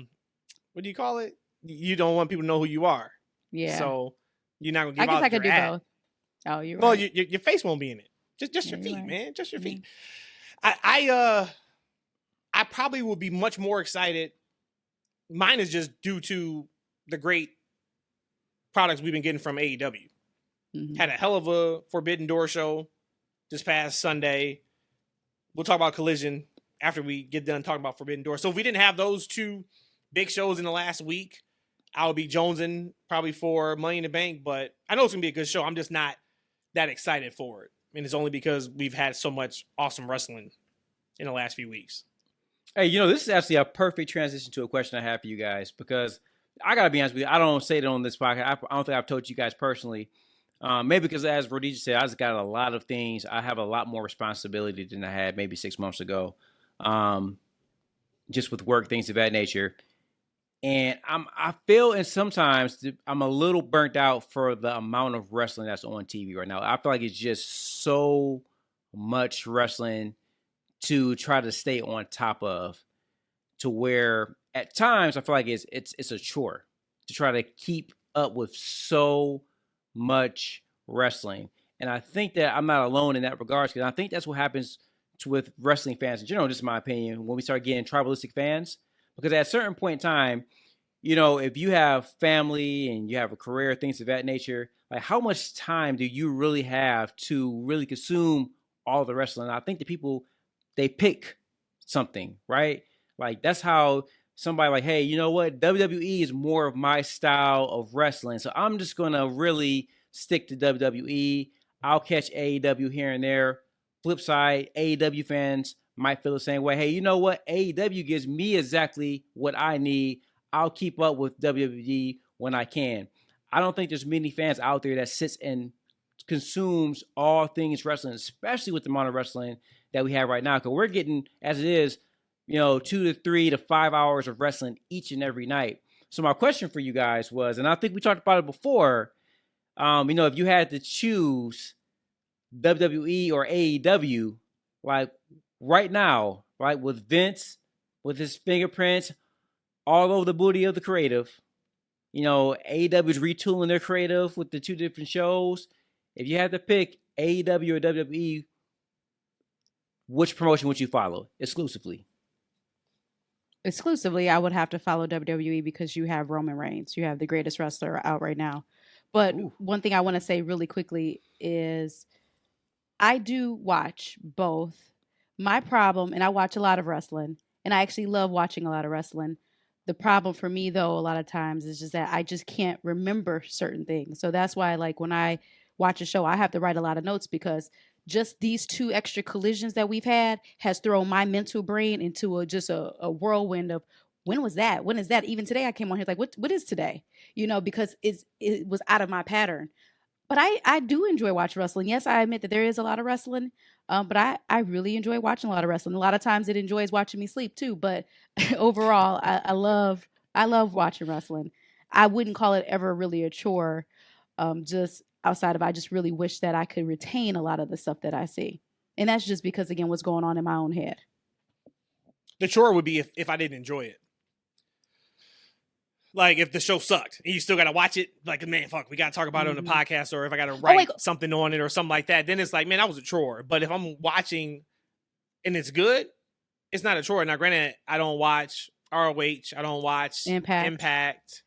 do you call it? You don't want people to know who you are. Yeah. So you're not going to I give guess out I could do your ad. both. Oh, you're Well, right. your face won't be in it. Just your Yeah, feet, you're right. man. Just your Yeah. feet. I probably will be much more excited. Mine is just due to the great products we've been getting from AEW. Mhm. Had a hell of a Forbidden Door show this past Sunday. We'll talk about Collision after we get done talking about Forbidden Door. So if we didn't have those two big shows in the last week, I would be jonesing probably for Money in the Bank. But I know it's going to be a good show. I'm just not that excited for it. And it's only because we've had so much awesome wrestling in the last few weeks. Hey, this is actually a perfect transition to a question I have for you guys because I got to be honest with you. I don't say it on this podcast. I don't think I've told you guys personally. Maybe because, as Rhodesia said, I just got a lot of things. I have a lot more responsibility than I had maybe 6 months ago, just with work, things of that nature. And I feel, and sometimes I'm a little burnt out for the amount of wrestling that's on TV right now. I feel like it's just so much wrestling to try to stay on top of, to where at times I feel like it's a chore to try to keep up with so much wrestling. And I think that I'm not alone in that regards, because I think that's what happens with wrestling fans in general, just in my opinion, when we start getting tribalistic fans. Because at a certain point in time, if you have family and you have a career, things of that nature, like how much time do you really have to really consume all the wrestling? I think the people, they pick something, right? Like that's how somebody like, hey, you know what? WWE is more of my style of wrestling. So I'm just going to really stick to WWE. I'll catch AEW here and there. Flip side, AEW fans might feel the same way. Hey, you know what? AEW gives me exactly what I need. I'll keep up with WWE when I can. I don't think there's many fans out there that sits and consumes all things wrestling, especially with the amount of wrestling that we have right now. Because we're getting, as it is, 2 to 3 to 5 hours of wrestling each and every night. So my question for you guys was, and I think we talked about it before, if you had to choose WWE or AEW, like right now, right, with Vince, with his fingerprints all over the booty of the creative, AEW is retooling their creative with the 2 different shows. If you had to pick AEW or WWE, which promotion would you follow exclusively? exclusively, I would have to follow WWE because you have Roman Reigns. You have the greatest wrestler out right now. But Ooh. one thing I want to say really quickly is I do watch both. My problem, and I watch a lot of wrestling, and I actually love watching a lot of wrestling. The problem for me, though, a lot of times is just that I just can't remember certain things. So that's why, like, when I watch a show, I have to write a lot of notes because just these 2 extra collisions that we've had has thrown my mental brain into a whirlwind of when was that? When is that? Even today, I came on here like, what is today? Because it was out of my pattern. But I do enjoy watching wrestling. Yes, I admit that there is a lot of wrestling, but I really enjoy watching a lot of wrestling. A lot of times it enjoys watching me sleep too. But overall, I love watching wrestling. I wouldn't call it ever really a chore. Just outside of I just really wish that I could retain a lot of the stuff that I see, and that's just because again what's going on in my own head. The chore would be if I didn't enjoy it. Like if the show sucked and you still got to watch it, like, man, fuck, we got to talk about it on the podcast, or if I got to write something on it or something like that, then it's like, man, that was a chore. But if I'm watching and it's good, it's not a chore. Now, granted, I don't watch ROH. I don't watch Impact.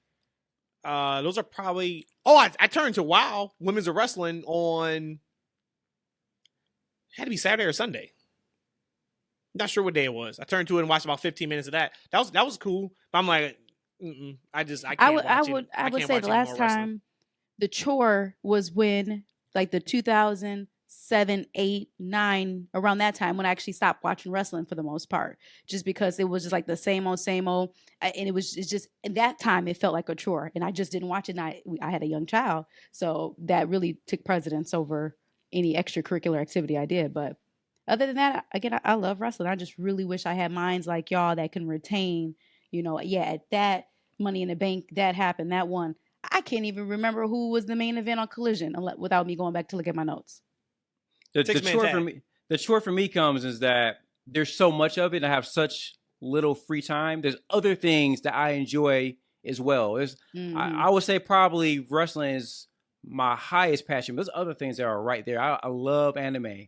Those are probably, I turned to WoW, Women's of Wrestling on, had to be Saturday or Sunday. Not sure what day it was. I turned to it and watched about 15 minutes of that. That was cool. But I'm like, I would say the last time the chore was when like the 2007, 8, 9, around that time when I actually stopped watching wrestling for the most part, just because it was just like the same old, and it's just at that time it felt like a chore, and I just didn't watch it. And I had a young child, so that really took precedence over any extracurricular activity I did. But other than that, again, I love wrestling. I just really wish I had minds like y'all that can retain. At that Money in the Bank, that happened, that one. I can't even remember who was the main event on Collision without me going back to look at my notes. The chore for me comes is that there's so much of it. I have such little free time. There's other things that I enjoy as well. I would say probably wrestling is my highest passion. There's other things that are right there. I love anime.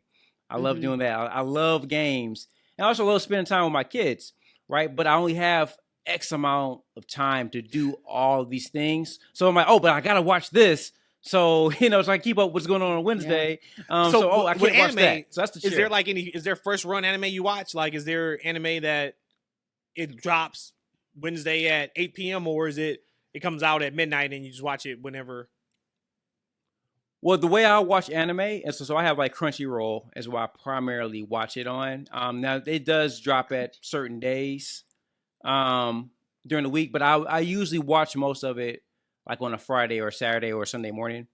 I love doing that. I love games. And I also love spending time with my kids, right? But I only have X amount of time to do all these things. So I'm like, but I got to watch this. So, so I keep up what's going on Wednesday. Yeah. I can't watch that. So that's the cheer. Is there first run anime you watch? Like, is there anime that it drops Wednesday at 8 p.m. or is it comes out at midnight and you just watch it whenever? Well, the way I watch anime, and so I have like Crunchyroll is what I primarily watch it on. Now it does drop at certain days during the week, but I usually watch most of it like on a Friday or Saturday or Sunday morning.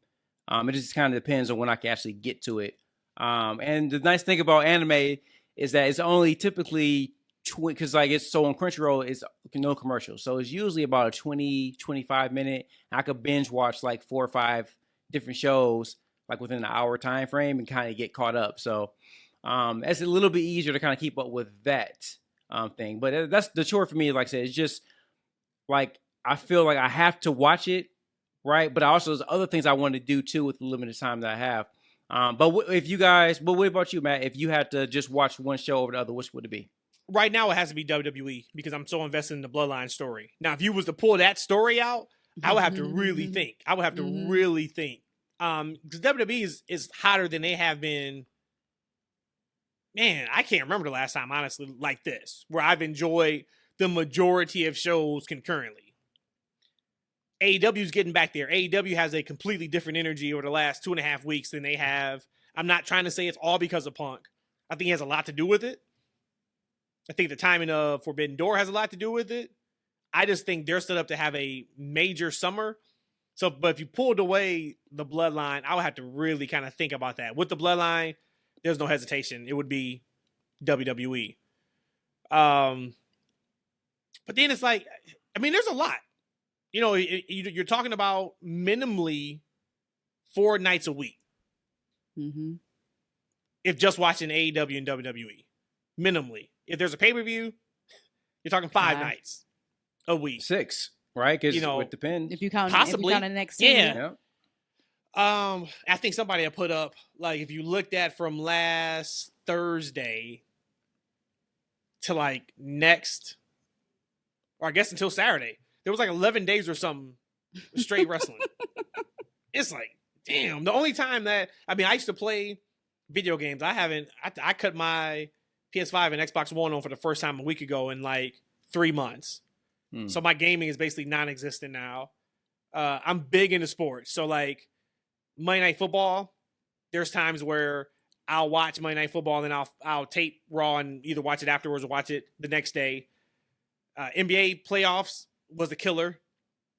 It just kind of depends on when I can actually get to it. And the nice thing about anime is that it's only typically because like it's so on Crunchyroll, it's no commercials. So it's usually about a 20-25 minute. I could binge watch like 4 or 5 different shows like within an hour time frame and kind of get caught up. So it's a little bit easier to kind of keep up with that thing. But that's the chore for me. Like I said, it's just like I feel like I have to watch it, right? But also there's other things I want to do too with the limited time that I have. But what about you, Matt? If you had to just watch one show over the other, which would it be? Right now, it has to be WWE because I'm so invested in the Bloodline story. Now, if you was to pull that story out, I would have to really think. Because WWE is hotter than they have been. Man, I can't remember the last time, honestly, like this, where I've enjoyed the majority of shows concurrently. AEW is getting back there. AEW has a completely different energy over the last 2.5 weeks than they have. I'm not trying to say it's all because of Punk. I think it has a lot to do with it. I think the timing of Forbidden Door has a lot to do with it. I just think they're set up to have a major summer. So, but if you pulled away the Bloodline, I would have to really kind of think about that. With the Bloodline, there's no hesitation. It would be WWE. But then it's like, I mean, there's a lot. You're talking about minimally 4 nights a week. Mm-hmm. If just watching AEW and WWE. Minimally. If there's a pay-per-view, you're talking 5 nights a week. 6, right? Because it would depend. If you count possibly NXT. Yeah. I think somebody had put up, like, if you looked at from last Thursday to like next or I guess until Saturday. There was like 11 days or something straight wrestling. It's like, damn. The only time that, I used to play video games. I cut my PS5 and Xbox One on for the first time a week ago in like 3 months. So my gaming is basically non-existent now. I'm big into sports. So like Monday Night Football, there's times where I'll watch Monday Night Football and then I'll tape Raw and either watch it afterwards or watch it the next day. NBA playoffs was a killer.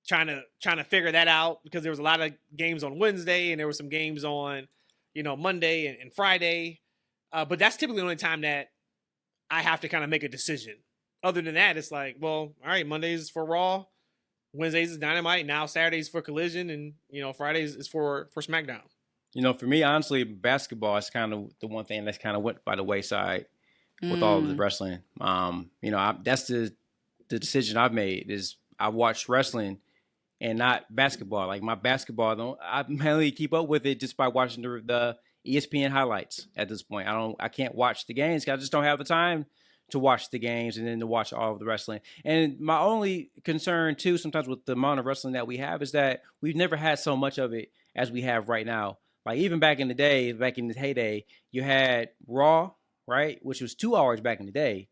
Trying to figure that out because there was a lot of games on Wednesday and there were some games on, Monday and Friday. But that's typically the only time that I have to kind of make a decision. Other than that, it's like, well, all right, Mondays is for Raw, Wednesdays is Dynamite, now Saturdays for Collision, and Fridays is for SmackDown. For me, honestly, basketball is kind of the one thing that's kind of went by the wayside with all of the wrestling. That's the decision I've made is I watch wrestling and not basketball. Like my basketball, I mainly keep up with it just by watching the ESPN highlights at this point. I can't watch the games because I just don't have the time to watch the games and then to watch all of the wrestling. And my only concern too, sometimes with the amount of wrestling that we have is that we've never had so much of it as we have right now. Like even back in the day, back in the heyday, you had Raw, right? Which was 2 hours back in the day.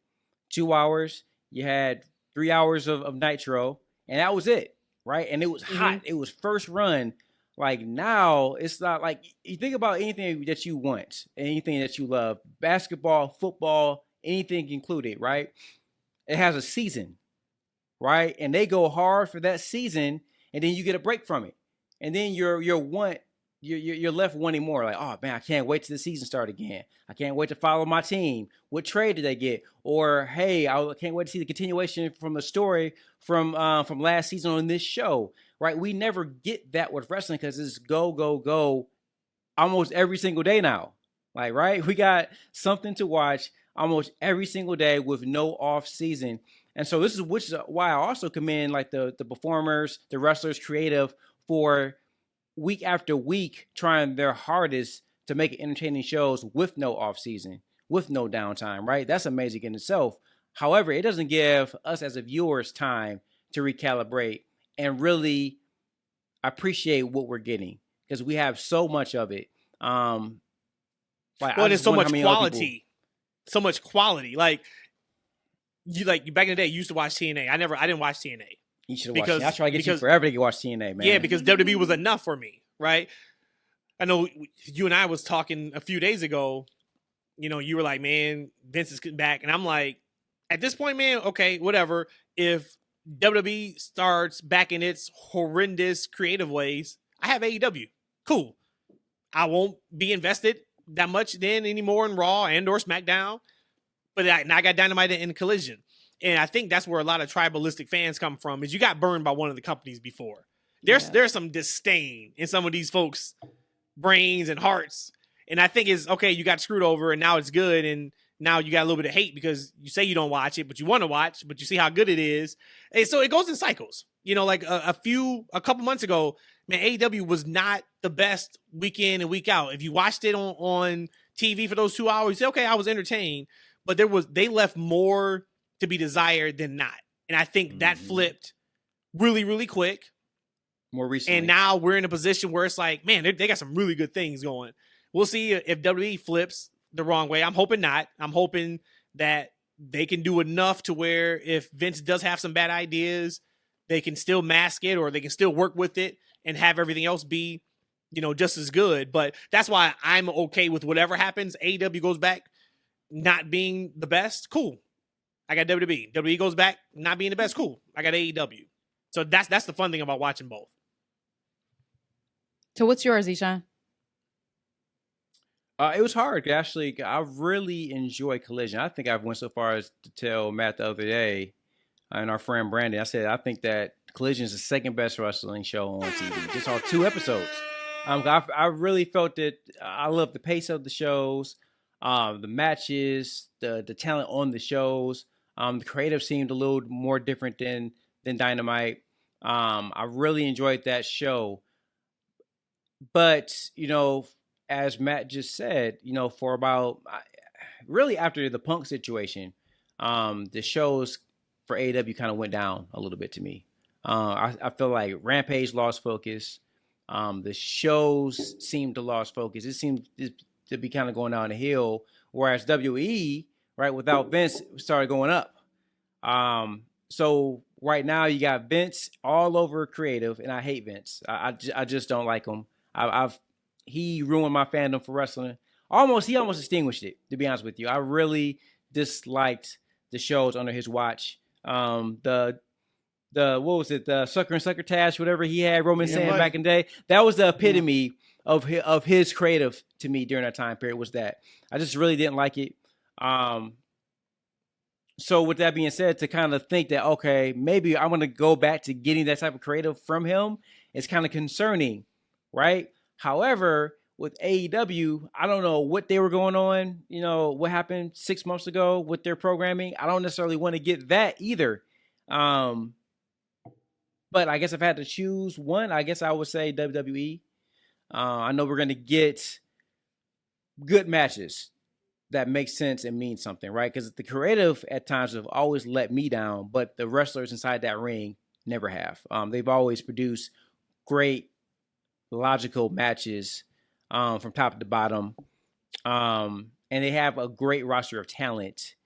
2 hours, you had 3 hours of Nitro, and that was it, right? And it was hot. It was first run. Like now, it's not like you think about anything that you want, anything that you love, basketball, football, anything included, right? It has a season, right? And they go hard for that season, and then you get a break from it, and then you're left wanting more. Like, oh man, I can't wait till the season start again. I can't wait to follow my team. What trade did they get? Or hey, I can't wait to see the continuation from the story from last season on this show. Right? We never get that with wrestling because it's go, go, go almost every single day now. Like, right? We got something to watch almost every single day with no off season. And so which is why I also commend like the performers, the wrestlers, creative for week after week trying their hardest to make entertaining shows with no off season, with no downtime, right? That's amazing in itself. However, it doesn't give us as a viewers time to recalibrate and really appreciate what we're getting because we have so much of it. There's so much quality. So much quality. Like you back in the day, you used to watch TNA. I didn't watch TNA. You should have watched it. I try to get you forever to watch TNA, man. Yeah, because WWE was enough for me, right? I know you and I was talking a few days ago. You were like, man, Vince is back. And I'm like, at this point, man, okay, whatever. If WWE starts back in its horrendous creative ways, I have AEW. Cool. I won't be invested that much then anymore in Raw and or SmackDown. But now I got Dynamite and Collision. And I think that's where a lot of tribalistic fans come from is you got burned by one of the companies before. There's some disdain in some of these folks' brains and hearts. And I think it's, okay, you got screwed over and now it's good. And now you got a little bit of hate because you say you don't watch it, but you want to watch, but you see how good it is. And so it goes in cycles. Like a couple months ago, man, AEW was not the best week in and week out. If you watched it on TV for those 2 hours, you say, okay, I was entertained. But they left more to be desired than not. And I think that flipped really, really quick. More recently. And now we're in a position where it's like, man, they got some really good things going. We'll see if WWE flips the wrong way. I'm hoping not. I'm hoping that they can do enough to where if Vince does have some bad ideas, they can still mask it or they can still work with it and have everything else be, just as good. But that's why I'm okay with whatever happens. AEW goes back not being the best. Cool. I got WWE. WWE goes back not being the best. Cool. I got AEW. So that's the fun thing about watching both. So what's yours, Eshaun? It was hard. Actually, I really enjoy Collision. I think I went so far as to tell Matt the other day and our friend Brandon, I said, I think that Collision is the second best wrestling show on TV. Just saw 2 episodes. I really felt that I love the pace of the shows, the matches, the talent on the shows. The creative seemed a little more different than Dynamite. I really enjoyed that show. But, as Matt just said, for about really after the Punk situation, the shows for AEW kind of went down a little bit to me. I feel like Rampage lost focus. The shows seemed to lost focus. It seemed to be kind of going down the hill, whereas WWE, right, without Vince, started going up. So right now you got Vince all over creative, and I hate Vince. I just don't like him. He ruined my fandom for wrestling. He almost extinguished it, to be honest with you. I really disliked the shows under his watch. What was it? The Sucker and Succotash, whatever he had Roman saying back in the day. That was the epitome of his creative to me during that time period, was that. I just really didn't like it. So with that being said, to kind of think that, okay, maybe I'm going to go back to getting that type of creative from him, it's kind of concerning, right? However, with AEW, I don't know what they were going on, what happened 6 months ago with their programming. I don't necessarily want to get that either. But I guess if I had to choose one, I guess I would say WWE. I know we're going to get good matches that make sense and mean something, right? Because the creative at times have always let me down, but the wrestlers inside that ring never have. They've always produced great, logical matches from top to bottom. And they have a great roster of talent.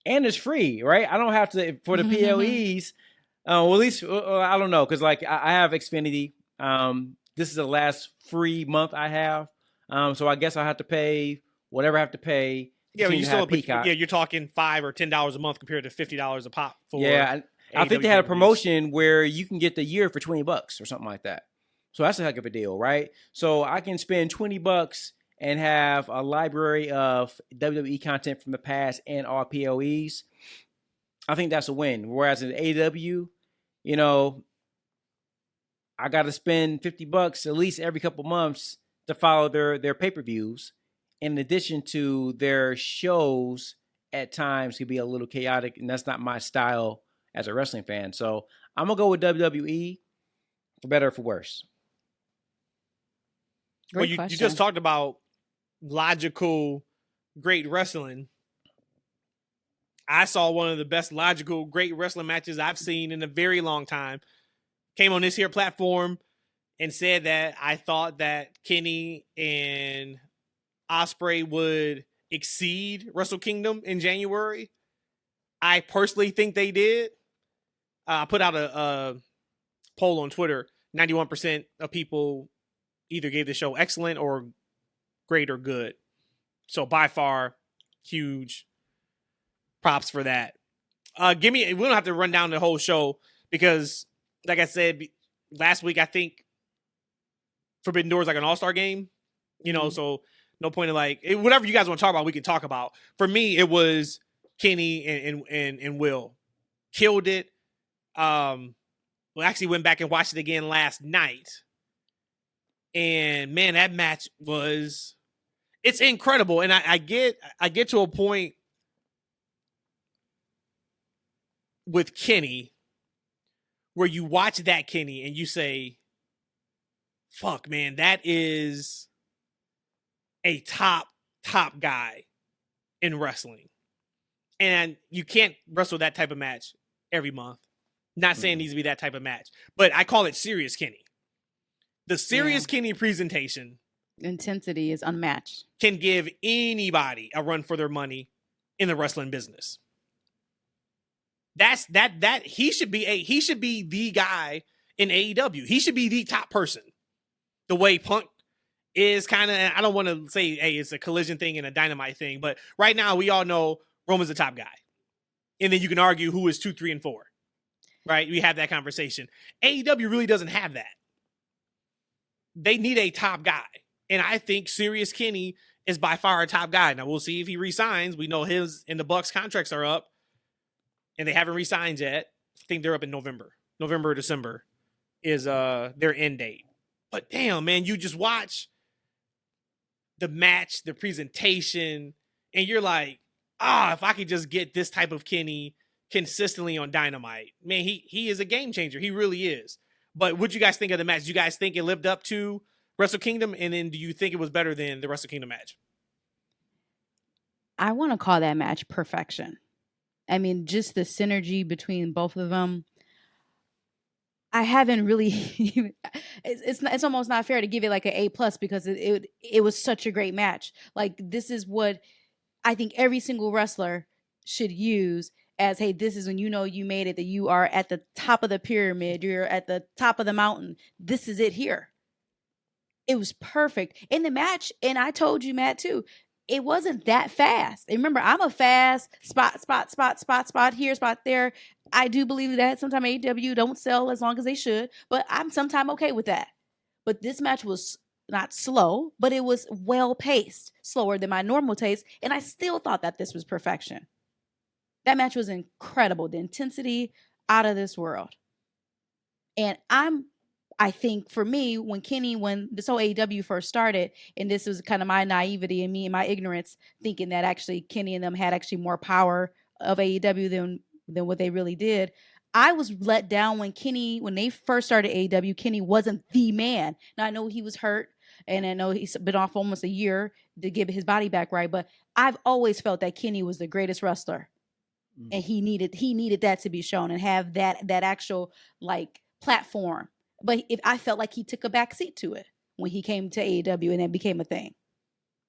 And it's free, right? I don't have to, for the PLEs, well, at least, I don't know, because like I have Xfinity. This is the last free month I have. So I guess I have to pay whatever I have to pay. Yeah, but you still, you're talking $5 or $10 a month compared to $50 a pop for. Yeah, I think they had a promotion where you can get the year for $20 or something like that. So that's a heck of a deal, right? So I can spend $20 and have a library of WWE content from the past and all PLEs. I think that's a win. Whereas in AEW, I got to spend $50 at least every couple months to follow their pay-per-views. In addition to their shows, at times can be a little chaotic, and that's not my style as a wrestling fan. So I'm gonna go with WWE, for better or for worse. Well, you just talked about logical, great wrestling. I saw one of the best logical, great wrestling matches I've seen in a very long time. Came on this here platform and said that I thought that Kenny and Ospreay would exceed Wrestle Kingdom in January. I personally think they did. I put out a poll on Twitter. 91% of people either gave the show excellent or great or good. So by far, huge props for that. We don't have to run down the whole show because, like I said last week, I think Forbidden Door is like an all-star game, so no point in whatever you guys want to talk about, we can talk about. For me, it was Kenny and Will killed it. We actually went back and watched it again last night. And man, that match it's incredible. And I get to a point with Kenny where you watch that Kenny and you say, fuck, man, that is a top guy in wrestling. And you can't wrestle that type of match every month. Not saying it needs to be that type of match, but I call it Serious Kenny. The Serious Kenny presentation intensity is unmatched. Can give anybody a run for their money in the wrestling business. He should be the guy in AEW. He should be the top person. The way Punk is kind of, I don't want to say, hey, it's a Collision thing and a Dynamite thing, but right now we all know Roman's the top guy. And then you can argue who is 2, 3, and 4. Right? We have that conversation. AEW really doesn't have that. They need a top guy. And I think Serious Kenny is by far a top guy. Now we'll see if he resigns. We know his and the Bucks contracts are up. And they haven't re-signed yet. I think they're up in November. November or December is their end date. But damn, man, you just watch the match, the presentation, and you're like, if I could just get this type of Kenny consistently on Dynamite. Man, he is a game changer. He really is. But what do you guys think of the match? Do you guys think it lived up to Wrestle Kingdom? And then do you think it was better than the Wrestle Kingdom match? I want to call that match perfection. I mean, just the synergy between both of them. I haven't really. It's almost not fair to give it like an A+ because it was such a great match. Like, this is what I think every single wrestler should use as, hey, this is when you know you made it, that you are at the top of the pyramid, you're at the top of the mountain. This is it here. It was perfect in the match, and I told you, Matt, too. It wasn't that fast. And remember, I'm a fast spot here, spot there. I do believe that sometimes AEW don't sell as long as they should, but I'm sometimes okay with that. But this match was not slow, but it was well paced, slower than my normal taste, and I still thought that this was perfection. That match was incredible. The intensity out of this world. And I think for me, when this whole AEW first started, and this was kind of my naivety and me and my ignorance, thinking that actually Kenny and them had actually more power of AEW than what they really did. I was let down when they first started AEW, Kenny wasn't the man. Now I know he was hurt, and I know he's been off almost a year to get his body back right, but I've always felt that Kenny was the greatest wrestler. And he needed that to be shown and have that actual like platform. But if I felt like he took a backseat to it when he came to AEW and it became a thing.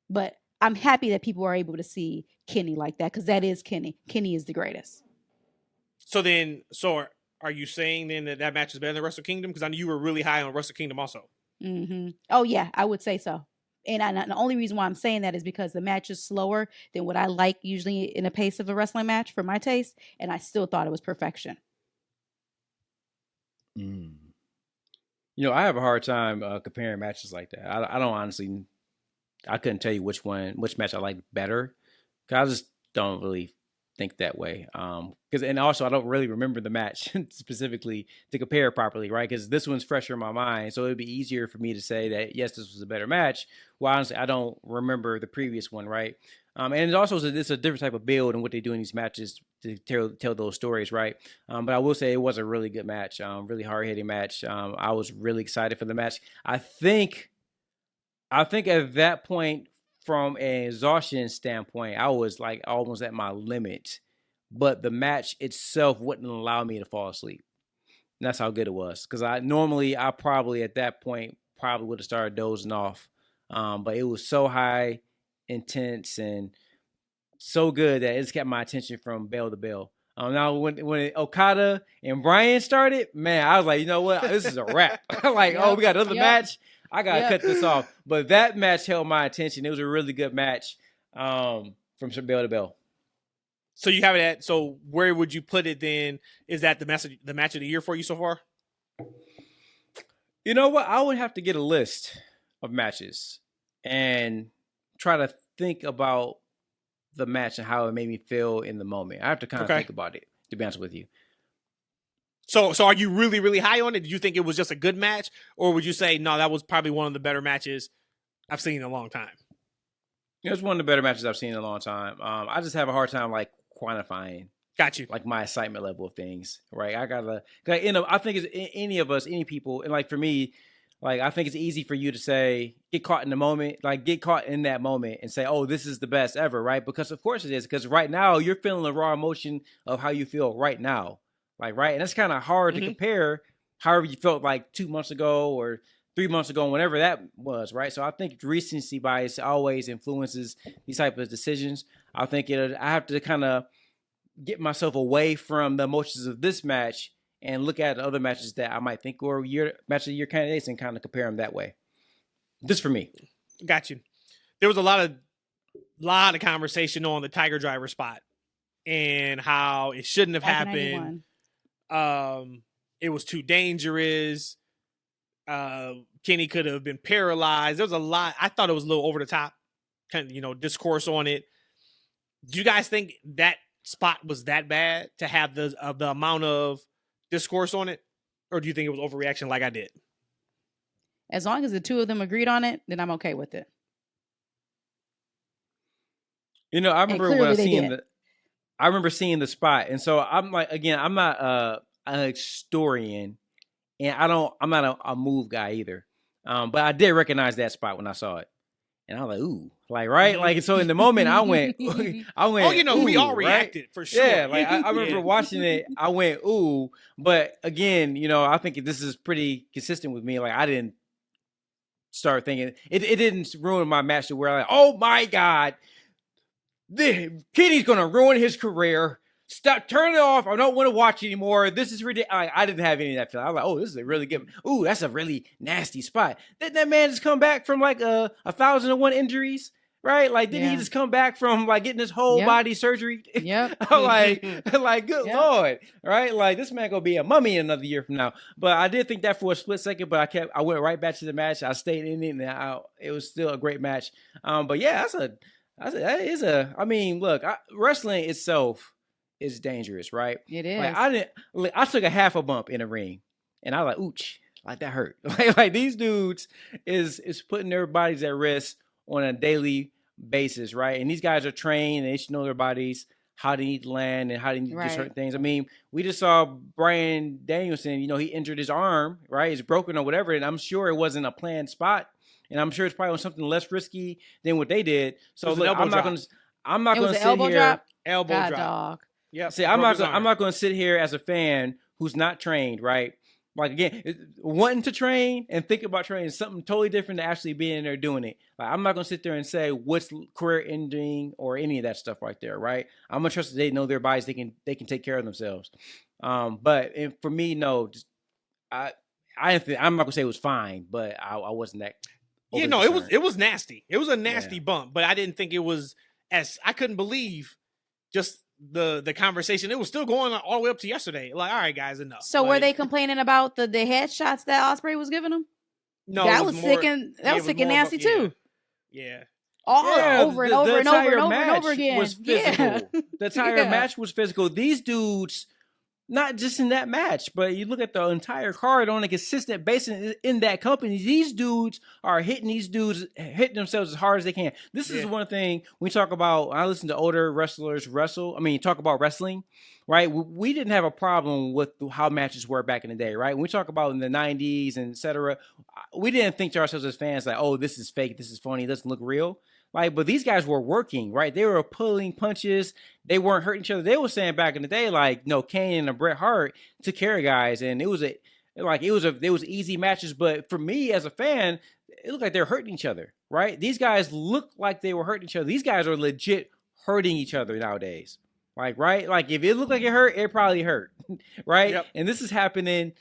But I'm happy that people are able to see Kenny like that, because that is Kenny. Kenny is the greatest. So are you saying then that match is better than Wrestle Kingdom? Because I know you were really high on Wrestle Kingdom also. Mm-hmm. Oh yeah, I would say so. And the only reason why I'm saying that is because the match is slower than what I like usually in a pace of a wrestling match for my taste, and I still thought it was perfection. You know, I have a hard time comparing matches like that. I don't honestly, I couldn't tell you which match I like better, because I just don't really think that way. And also I don't really remember the match specifically to compare properly, right? Because this one's fresher in my mind, so it'd be easier for me to say that yes, this was a better match. Well, honestly, I don't remember the previous one, right? And it's also it's a different type of build and what they do in these matches to tell those stories, right? But I will say it was a really good match, really hard hitting match. I was really excited for the match. I think at that point, from an exhaustion standpoint, I was like almost at my limit, but the match itself wouldn't allow me to fall asleep. And that's how good it was. Because I probably at that point would have started dozing off. But it was so high, intense, and so good that it's kept my attention from bell to bell. Now, when Okada and Bryan started, man, I was like, you know what? This is a wrap. Like, we got another match. I got to cut this off. But that match held my attention. It was a really good match from bell to bell. So you have it at, so where would you put it then? Is that the match of the year for you so far? You know what? I would have to get a list of matches and try to think about the match and how it made me feel in the moment. I have to kind of think about it, to be honest with you. So are you really, really high on it? Did you think it was just a good match? Or would you say, no, that was probably one of the better matches I've seen in a long time? It was one of the better matches I've seen in a long time. I just have a hard time like quantifying. Got you. Like my excitement level of things, right? I think it's any of us, any people, and like for me, like I think it's easy for you to say, get caught in the moment, like get caught in that moment and say, oh, this is the best ever, right? Because of course it is, because right now you're feeling the raw emotion of how you feel right now. Like, right. And that's kind of hard to compare however you felt like 2 months ago or 3 months ago, whenever that was. Right. So I think recency bias always influences these type of decisions. I think I have to kind of get myself away from the emotions of this match and look at other matches that I might think were match of the year candidates and kind of compare them that way. Just for me. Got you. There was a lot of conversation on the Tiger Driver spot and how it shouldn't have happened. It was too dangerous. Kenny could have been paralyzed. There was a lot. I thought it was a little over the top, kind of, discourse on it. Do you guys think that spot was that bad to have the amount of discourse on it? Or do you think it was overreaction like I did? As long as the two of them agreed on it, then I'm okay with it. I remember seeing the spot. And so I'm like, again, I'm not an historian, and I'm not a move guy either. But I did recognize that spot when I saw it. And I was like, ooh, like, right? Like, so in the moment I went, Oh, you know, we ooh, all reacted right? for sure. Yeah, like I remember watching it, I went, ooh. But again, you know, I think this is pretty consistent with me. Like, I didn't start thinking, it didn't ruin my match to where I'm like, oh my God, Kenny's going to ruin his career. Stop, turn it off. I don't want to watch anymore. This is ridiculous. I didn't have any of that feeling. I was like, oh, this is a really good. Ooh, that's a really nasty spot. Didn't that man just come back from like 1,001 injuries? Right? Like, didn't he just come back from like getting his whole body surgery? Yep. like, good Lord. Right? Like, this man gonna be a mummy another year from now. But I did think that for a split second, but I went right back to the match. I stayed in it, and it was still a great match. But yeah, I mean, look, wrestling itself is dangerous, right? It is. Like, I took a half a bump in a ring, and I was like, ooch, like that hurt. like these dudes is putting their bodies at risk on a daily basis, right? And these guys are trained, and they should know their bodies, how they need to land, and how they need to do certain things. I mean, we just saw Bryan Danielson, you know, he injured his arm, right? It's broken or whatever, and I'm sure it wasn't a planned spot. And I'm sure it's probably on something less risky than what they did. So look, I'm not going to sit here. Elbow drop. Dog. Yeah. See, I'm not going to sit here as a fan who's not trained, right? Like, again, wanting to train and think about training is something totally different to actually being there doing it. Like, I'm not going to sit there and say what's career ending or any of that stuff right there, right? I'm going to trust that they know their bodies. They can take care of themselves. But for me, no, I'm not going to say it was fine, but I wasn't that. Yeah, no, it was nasty. It was a nasty bump, but I didn't think it was I couldn't believe just the conversation. It was still going all the way up to yesterday. Like, all right, guys, enough. So were they complaining about the headshots that Ospreay was giving them? No, that was sick and nasty too. Yeah. Over and over again. Was physical. The entire match was physical. These dudes, not just in that match, but you look at the entire card on a consistent basis in that company. These dudes are hitting themselves as hard as they can. This is one thing we talk about. I listen to older wrestlers talk about wrestling, right? We didn't have a problem with how matches were back in the day, right? When we talk about in the 90s and et cetera, we didn't think to ourselves as fans like, oh, this is fake, this is funny, it doesn't look real. Like, but these guys were working, right? They were pulling punches. They weren't hurting each other. They were saying back in the day, like, no, Kane and Bret Hart took care of guys, and there was easy matches. But for me as a fan, it looked like they were hurting each other, right? These guys look like they were hurting each other. These guys are legit hurting each other nowadays, like, right? Like, if it looked like it hurt, it probably hurt, right? Yep. And this is happening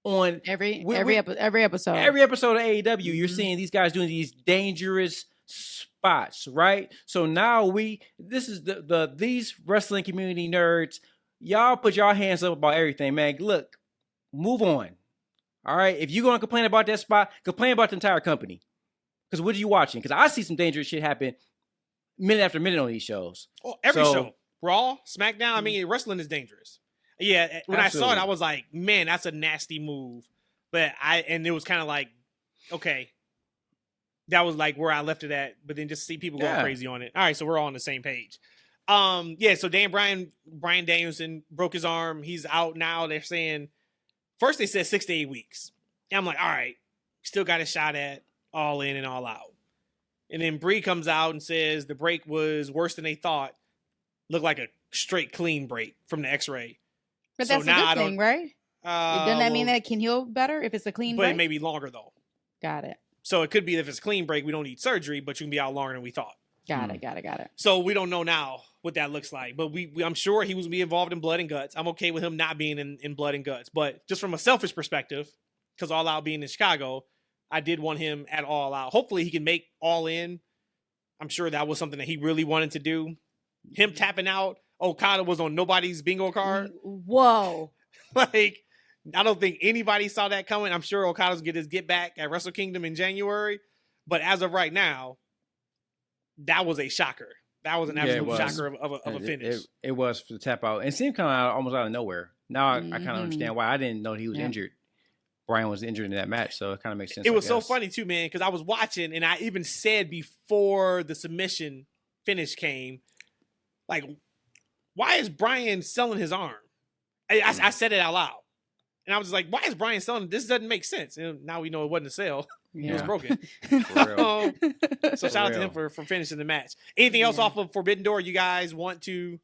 on every episode. Every episode of AEW, you're seeing these guys doing these dangerous spots, right? So now this is these wrestling community nerds, y'all put y'all hands up about everything, man. Look, move on. All right, if you're gonna complain about that spot, complain about the entire company. Because what are you watching? Because I see some dangerous shit happen minute after minute on these shows. Oh, every show, Raw, SmackDown. I mean, wrestling is dangerous. Yeah, when I saw it, I was like, man, that's a nasty move. But it was kind of like, okay. That was like where I left it at, but then just see people going crazy on it. All right, so we're all on the same page. So Bryan Danielson broke his arm. He's out now. They're saying, first they said 6 to 8 weeks. And I'm like, all right, still got a shot at All In and All Out. And then Bree comes out and says the break was worse than they thought. Looked like a straight clean break from the X-ray. But that's a good thing, right? Doesn't that mean that it can heal better if it's a clean break? But it may be longer, though. Got it. So it could be if it's a clean break, we don't need surgery, but you can be out longer than we thought. Got it. So we don't know now what that looks like, but I'm sure he was going to be involved in blood and guts. I'm okay with him not being in blood and guts, but just from a selfish perspective, because All Out being in Chicago, I did want him at All Out. Hopefully he can make All In. I'm sure that was something that he really wanted to do. Him tapping out, Okada was on nobody's bingo card. Whoa. Like, I don't think anybody saw that coming. I'm sure Okada's get his get back at Wrestle Kingdom in January. But as of right now, that was a shocker. That was an absolute shocker of a finish. It was for the tap out. And it seemed coming out almost out of nowhere. Now I kind of understand why. I didn't know he was injured. Bryan was injured in that match, so it kind of makes sense. It was so funny too, man, because I was watching and I even said before the submission finish came, like, why is Bryan selling his arm? I said it out loud. And I was like, why is Bryan selling it? This doesn't make sense. And now we know it wasn't a sale. He was Yeah. broken. For real. So shout out to him for finishing the match. Anything else off of Forbidden Door you guys want to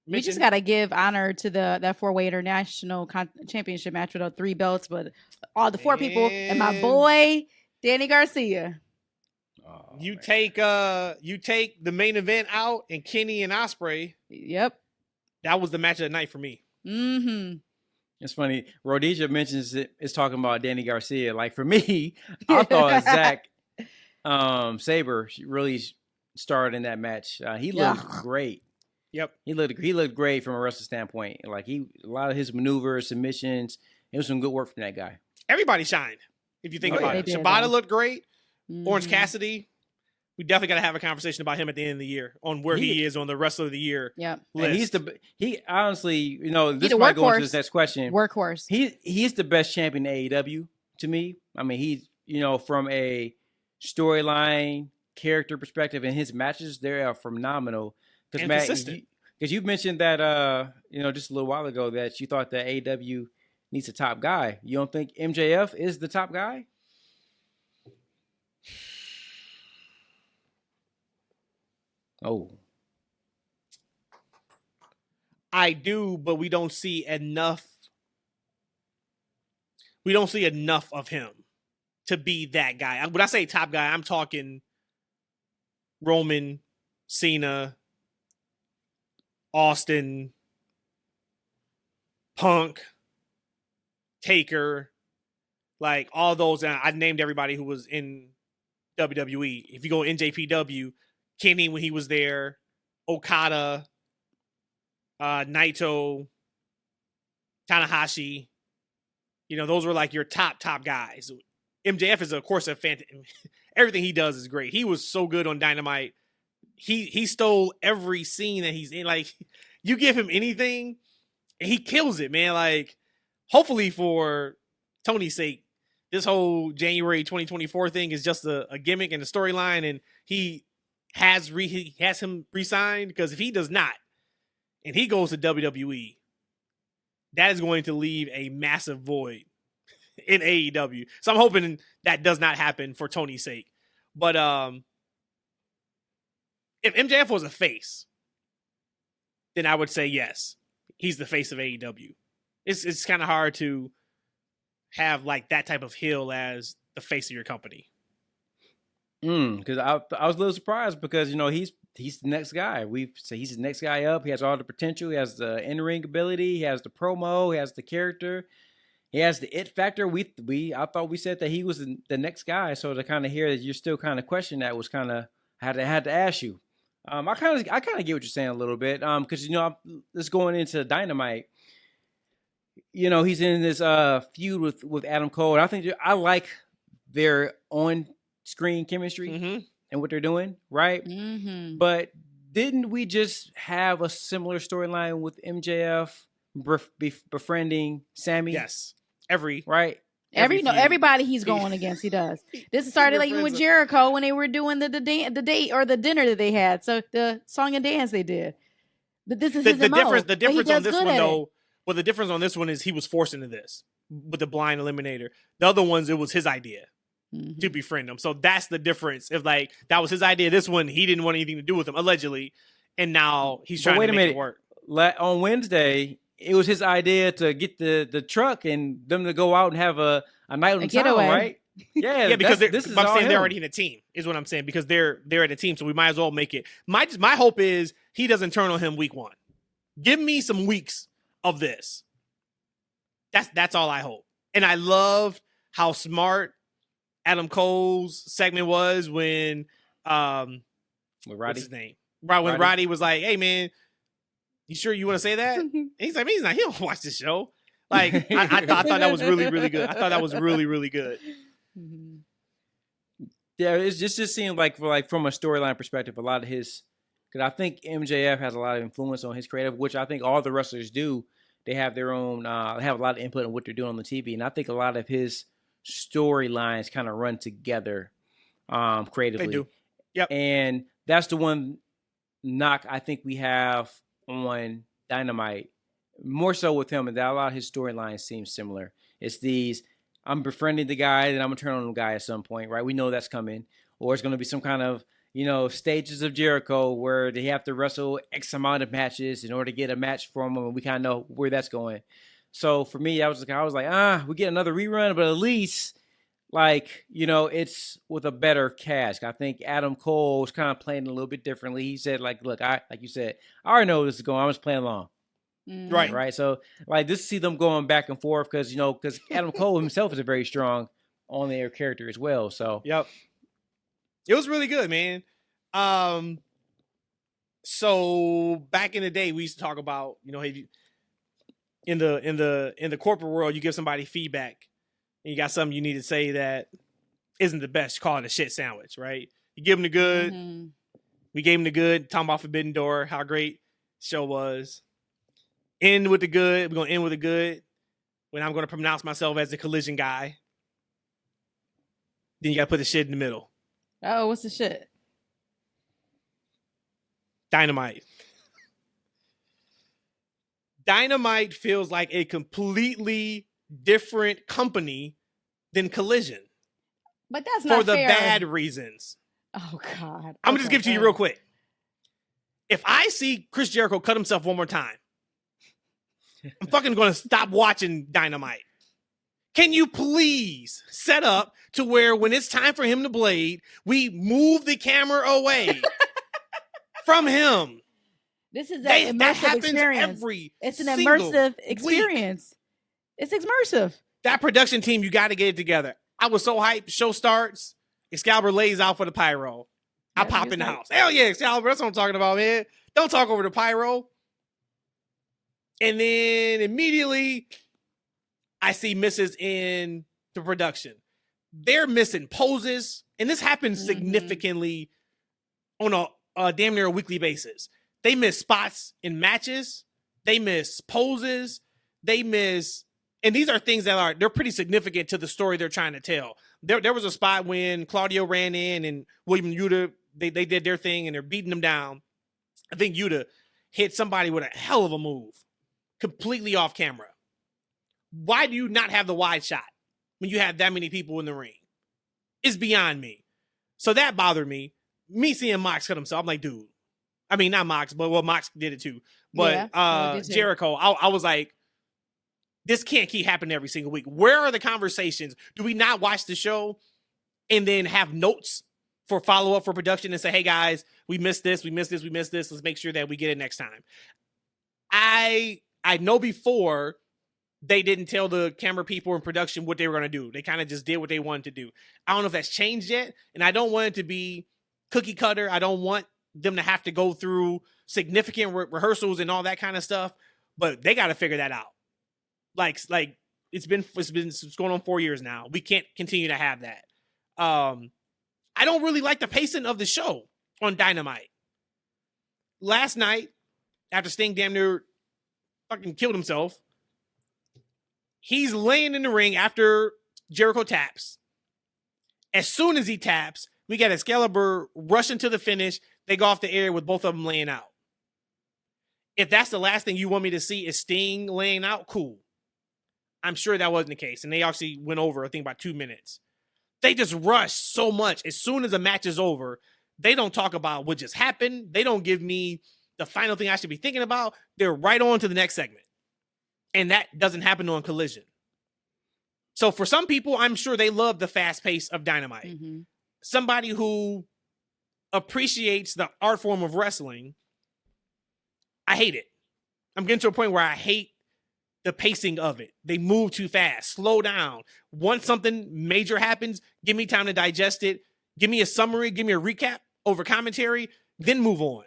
mention? We just got to give honor to that 4-way international championship match with 3 belts, but all the 4 people and my boy Danny Garcia. Oh, you man. take the main event out and Kenny and Ospreay. Yep. That was the match of the night for me. Mm-hmm. It's funny. Rhodesia mentions it's talking about Danny Garcia. Like for me, I thought Zach Sabre really starred in that match. He looked great. Yep. He looked great from a wrestling standpoint. Like a lot of his maneuvers, submissions, it was some good work from that guy. Everybody shined. If you think about it, Shibata looked great. Orange Cassidy. We definitely got to have a conversation about him at the end of the year on where he is on the rest of the year. Yeah. And he honestly, this might go into this next question. Workhorse. He's the best champion in AEW to me. I mean, he's, from a storyline, character perspective, and his matches, they are phenomenal. And consistent. Because you mentioned that, just a little while ago that you thought that AEW needs a top guy. You don't think MJF is the top guy? Oh. I do, but we don't see enough. We don't see enough of him to be that guy. When I say top guy, I'm talking Roman, Cena, Austin, Punk, Taker, like all those. I named everybody who was in WWE. If you go NJPW, Kenny when he was there, Okada, Naito, Tanahashi, those were like your top guys. MJF is, of course, a fan. Everything he does is great. He was so good on Dynamite. He stole every scene that he's in. Like, you give him anything, and he kills it, man. Like, hopefully for Tony's sake, this whole January 2024 thing is just a gimmick and a storyline, and he has him re-signed, because if he does not, and he goes to WWE, that is going to leave a massive void in AEW. So I'm hoping that does not happen for Tony's sake. But if MJF was a face, then I would say yes, he's the face of AEW. It's kind of hard to have like that type of heel as the face of your company. Because I was a little surprised because he's the next guy. He's the next guy up. He has all the potential. He has the in-ring ability. He has the promo. He has the character. He has the it factor. I thought we said that he was the next guy. So to kind of hear that you're still kind of questioning that was kind of had to ask you. I kind of get what you're saying a little bit. Because let's going into Dynamite. He's in this feud with Adam Cole. And I think I like their on-screen chemistry and what they're doing, right? Mm-hmm. But didn't we just have a similar storyline with MJF befriending Sammy? Yes. Everybody he's going against, he does. This started like even with Jericho when they were doing the date or the dinner that they had. So the song and dance they did. But this is his MO. The difference on this one though. Well, the difference on this one is he was forced into this with the blind eliminator. The other ones, it was his idea to befriend him. So that's the difference. If like that was his idea, this one he didn't want anything to do with him allegedly, and now he's trying to make it work. On Wednesday, it was his idea to get the truck and them to go out and have a night on town, right? Yeah, because I'm saying they're already in a team, is what I'm saying, because they're in a team, so we might as well make it. My hope is he doesn't turn on him week 1. Give me some weeks of this. That's all I hope. And I loved how smart Adam Cole's segment was when with what's his name? Right, when Roddy was like, "Hey man, you sure you want to say that?" And he's like, "He don't watch this show." Like I thought that was really, really good. I thought that was really, really good. Yeah, it just seemed like from a storyline perspective, a lot of his, because I think MJF has a lot of influence on his creative, which I think all the wrestlers do. They have their own, they have a lot of input on what they're doing on the TV, and I think a lot of his storylines kind of run together creatively. They do. Yep. And that's the one knock I think we have on Dynamite, more so with him, and that a lot of his storylines seem similar. It's these I'm befriending the guy, then I'm gonna turn on the guy at some point, right? We know that's coming, or it's gonna be some kind of stages of Jericho where they have to wrestle X amount of matches in order to get a match from them, and we kind of know where that's going. So for me, I was like, we get another rerun, but at least it's with a better cast. I think Adam Cole was kind of playing a little bit differently. He said, like you said, I already know where this is going. I'm just playing along. Right. So just see them going back and forth because Adam Cole himself is a very strong on-air character as well. So yep, it was really good, man. So back in the day, we used to talk about in the corporate world, you give somebody feedback and you got something you need to say that isn't the best, call it a shit sandwich, right? You give them the good. Mm-hmm. We gave them the good. Talking about Forbidden Door, how great the show was. End with the good. We're going to end with the good. When I'm going to pronounce myself as the Collision guy. Then you got to put the shit in the middle. Oh, what's the shit? Dynamite. Dynamite feels like a completely different company than Collision. But that's not for the fair. Bad reasons. Oh, God. I'm going to just give it to you real quick. If I see Chris Jericho cut himself one more time, I'm fucking going to stop watching Dynamite. Can you please set up to where when it's time for him to blade, we move the camera away from him? This is an immersive experience. It's an immersive experience. It's immersive. That production team, you got to get it together. I was so hyped. Show starts. Excalibur lays out for the pyro. I pop in the house. Hell yeah, Excalibur. That's what I'm talking about, man. Don't talk over the pyro. And then immediately, I see misses in the production. They're missing poses. And this happens significantly on a damn near a weekly basis. They miss spots in matches. They miss poses. They miss... And these are things that they're pretty significant to the story they're trying to tell. There was a spot when Claudio ran in and William Yuta, they did their thing and they're beating them down. I think Yuta hit somebody with a hell of a move, completely off camera. Why do you not have the wide shot when you have that many people in the ring? It's beyond me. So that bothered me. Me seeing Mox cut himself, I'm like, dude. I mean, not Mox, but Mox did it too. But Jericho, I was like, this can't keep happening every single week. Where are the conversations? Do we not watch the show and then have notes for follow-up for production and say, hey, guys, we missed this, we missed this, we missed this. Let's make sure that we get it next time. I know before they didn't tell the camera people in production what they were going to do. They kind of just did what they wanted to do. I don't know if that's changed yet, and I don't want it to be cookie cutter. I don't want them to have to go through significant rehearsals and all that kind of stuff, but they got to figure that out. Like it's going on 4 years now. We can't continue to have that. I don't really like the pacing of the show on Dynamite. Last night, after Sting damn near fucking killed himself, he's laying in the ring after Jericho taps. As soon as he taps, we got Excalibur rushing to the finish. They go off the air with both of them laying out. If that's the last thing you want me to see is Sting laying out, cool. I'm sure that wasn't the case. And they actually went over, I think, about 2 minutes. They just rush so much. As soon as the match is over, they don't talk about what just happened. They don't give me the final thing I should be thinking about. They're right on to the next segment. And that doesn't happen on Collision. So for some people, I'm sure they love the fast pace of Dynamite. Mm-hmm. Somebody who appreciates the art form of wrestling, I hate it. I'm getting to a point where I hate the pacing of it. They move too fast. Slow down. Once something major happens, give me time to digest it. Give me a summary. Give me a recap over commentary. Then move on.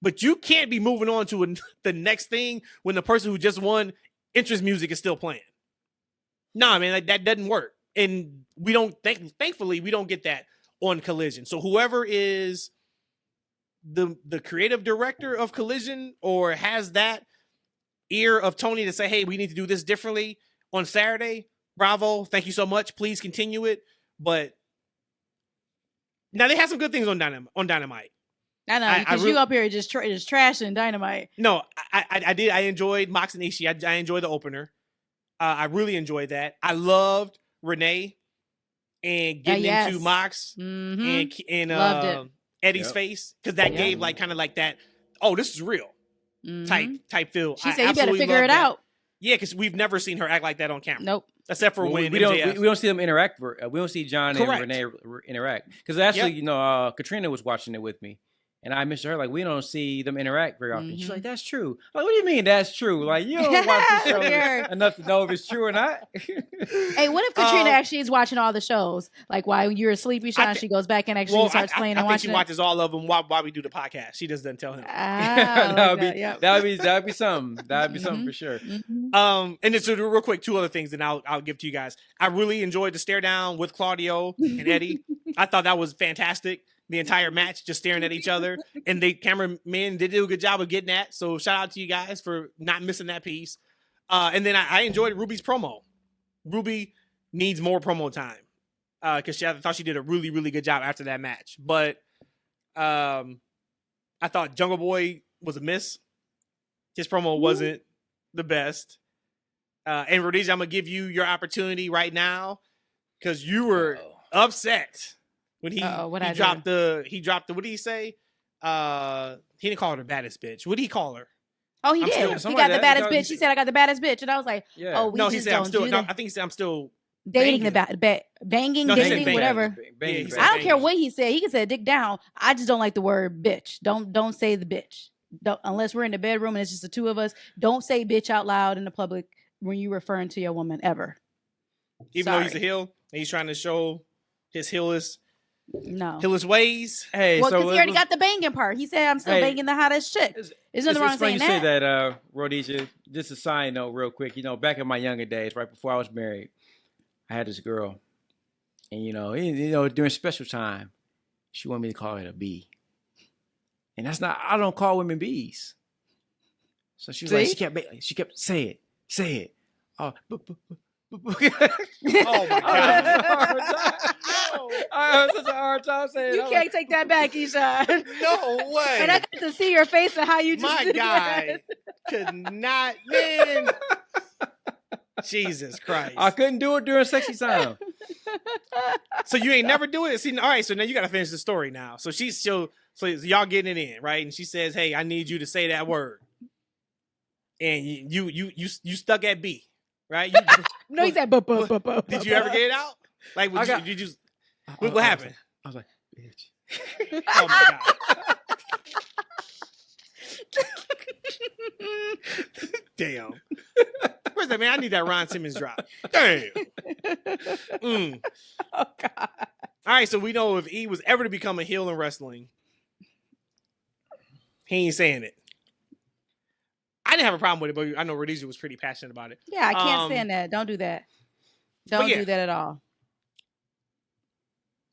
But you can't be moving on to the next thing when the person who just won entrance music is still playing. Nah, man, that doesn't work. And we don't, thankfully, we don't get that on Collision. So whoever is the creative director of Collision or has that ear of Tony to say, hey, we need to do this differently on Saturday, bravo, thank you so much, please continue it. But now they have some good things on Dynamite. I know, because you up here just trashing Dynamite. No, I did. I enjoyed Mox and Ishii. I enjoyed the opener. I really enjoyed that. I loved Renee and getting into Mox and Eddie's face, because that gave like kind of like that. Oh, this is real type feel. She said, "You better figure it out." Yeah, because we've never seen her act like that on camera. Nope. Except for when we don't see them interact. We don't see John and Renee interact, because actually, Katrina was watching it with me. And I mentioned her, like, we don't see them interact very often. She's like, that's true. Like, what do you mean that's true? Like, you don't watch the show enough to know if it's true or not. Hey, what if Katrina actually is watching all the shows? Like, while you're asleep, Eshaun, she goes back and actually starts playing and watching. I think she watches all of them while we do the podcast. She just doesn't tell him. That would be something. That would be something for sure. And then so real quick, two other things, and I'll give to you guys. I really enjoyed the stare down with Claudio and Eddie. I thought that was fantastic. The entire match, just staring at each other. And the cameramen did do a good job of getting that. So shout out to you guys for not missing that piece. And then I enjoyed Ruby's promo. Ruby needs more promo time. Because I thought she did a really, really good job after that match. But I thought Jungle Boy was a miss. His promo wasn't the best. And Rhodesia, I'm going to give you your opportunity right now. Because you were upset. When he dropped the what did he say? He didn't call her the baddest bitch. What did he call her? Oh, he did. He got the baddest bitch. He said, "I got the baddest bitch," and I was like, "Oh, we just don't do that." I think he said, "I'm still dating the banging, dating, whatever." I don't care what he said. He can say dick down. I just don't like the word bitch. Don't say the bitch. Unless we're in the bedroom and it's just the two of us. Don't say bitch out loud in the public when you're referring to your woman ever. Even though he's a heel and he's trying to show his heelist. No. His ways. Hey, well, because he already got the banging part. He said, "I'm still banging the hottest chick." There's nothing wrong saying that. It's funny you say that, Rhodesia. Just a side note, real quick. Back in my younger days, right before I was married, I had this girl, and during special time, she wanted me to call her a B, and that's not. I don't call women B's. So she was like, she kept say it. Oh, oh my God. I had such a hard time saying you can't take that back, Eshaun. No way. And I got to see your face and how you just my guy could not, man. Jesus Christ. I couldn't do it during sexy time. So you ain't never do it? See, all right, so now you got to finish the story now. So so y'all getting it in, right? And she says, "Hey, I need you to say that word." And you stuck at B, right? No, he said, Did you ever get it out? Like, what happened? I was like, bitch. Oh my God. Damn. Where's that, man? I need that Ron Simmons drop. Damn. Oh, God. All right, so we know if E was ever to become a heel in wrestling, he ain't saying it. I didn't have a problem with it, but I know Rhodesia was pretty passionate about it. Yeah, I can't stand that. Don't do that. Don't do that at all.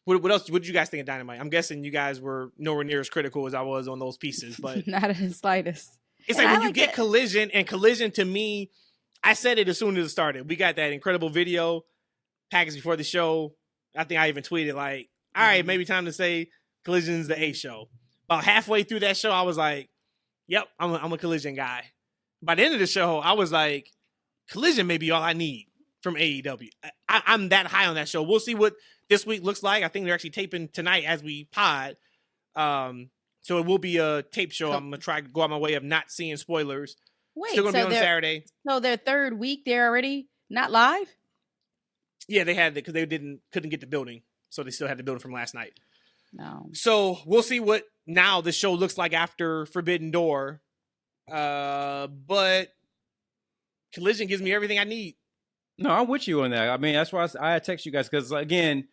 What else? What did you guys think of Dynamite? I'm guessing you guys were nowhere near as critical as I was on those pieces, but not in the slightest. It's like when you get Collision, and Collision to me, I said it as soon as it started. We got that incredible video package before the show. I think I even tweeted like, "All right, maybe time to say Collision's the A show." About halfway through that show, I was like, "Yep, I'm a Collision guy." By the end of the show, I was like, Collision may be all I need from AEW. I'm that high on that show. We'll see what this week looks like. I think they're actually taping tonight as we pod. So it will be a tape show. I'm going to try to go out my way of not seeing spoilers. Wait, still going to be on Saturday. So their third week, they're already not live? Yeah, they had it because they couldn't get the building. So they still had the building from last night. No. So we'll see what now the show looks like after Forbidden Door. But Collision gives me everything I need. No, I'm with you on that. I mean, that's why I text you guys because again,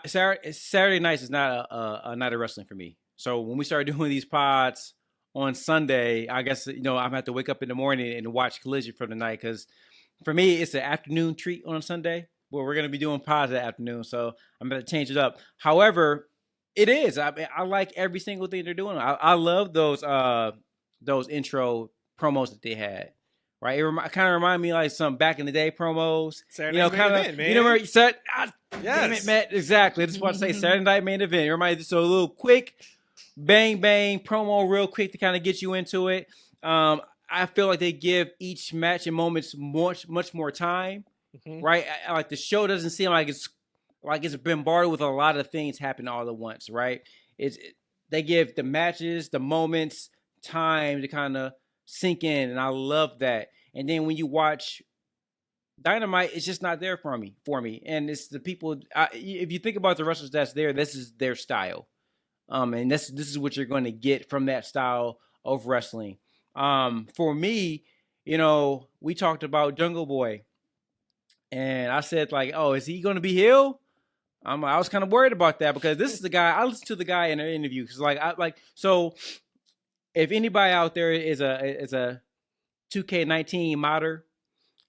Saturday nights is not a night of wrestling for me. So when we started doing these pods on Sunday, I guess I'm gonna have to wake up in the morning and watch Collision from the night because for me it's an afternoon treat on a Sunday where we're gonna be doing pods that afternoon. So I'm gonna change it up. However, it is. I mean, I like every single thing they're doing. I love those intro promos that they had. Right, it kind of reminded me like some back in the day promos. Saturday night main event, man. Where you said, damn it, Matt. Exactly. I just want to say Saturday night main event. It reminds me just a little quick, bang promo, real quick to kind of get you into it. I feel like they give each match and moments much more time. right? Like the show doesn't seem like it's bombarded with a lot of things happening all at once, right? They give the matches, the moments, time to kind of sink in, and I love that. And then when you watch Dynamite, it's just not there for me. And it's the people. If you think about the wrestlers that's there, this is their style, and this is what you're going to get from that style of wrestling. For me, we talked about Jungle Boy, and I said like, oh, is he going to be heel? I was kind of worried about that because this is the guy. I listened to the guy in an interview because so. If anybody out there is a 2K19 modder,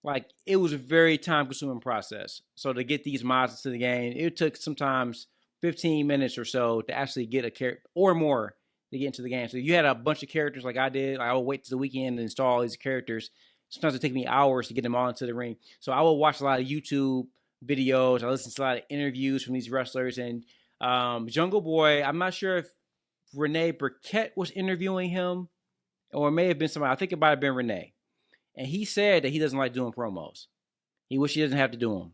like it was a very time consuming process. So to get these mods into the game, it took sometimes 15 minutes or so to actually get a character or more to get into the game. So you had a bunch of characters like I did. I would wait to the weekend to install all these characters. Sometimes it would take me hours to get them all into the ring. So I would watch a lot of YouTube videos. I listened to a lot of interviews from these wrestlers. And Jungle Boy, I'm not sure if Renee Burkett was interviewing him or it may have been somebody. I think it might have been Renee. And he said that he doesn't like doing promos. He wishes he doesn't have to do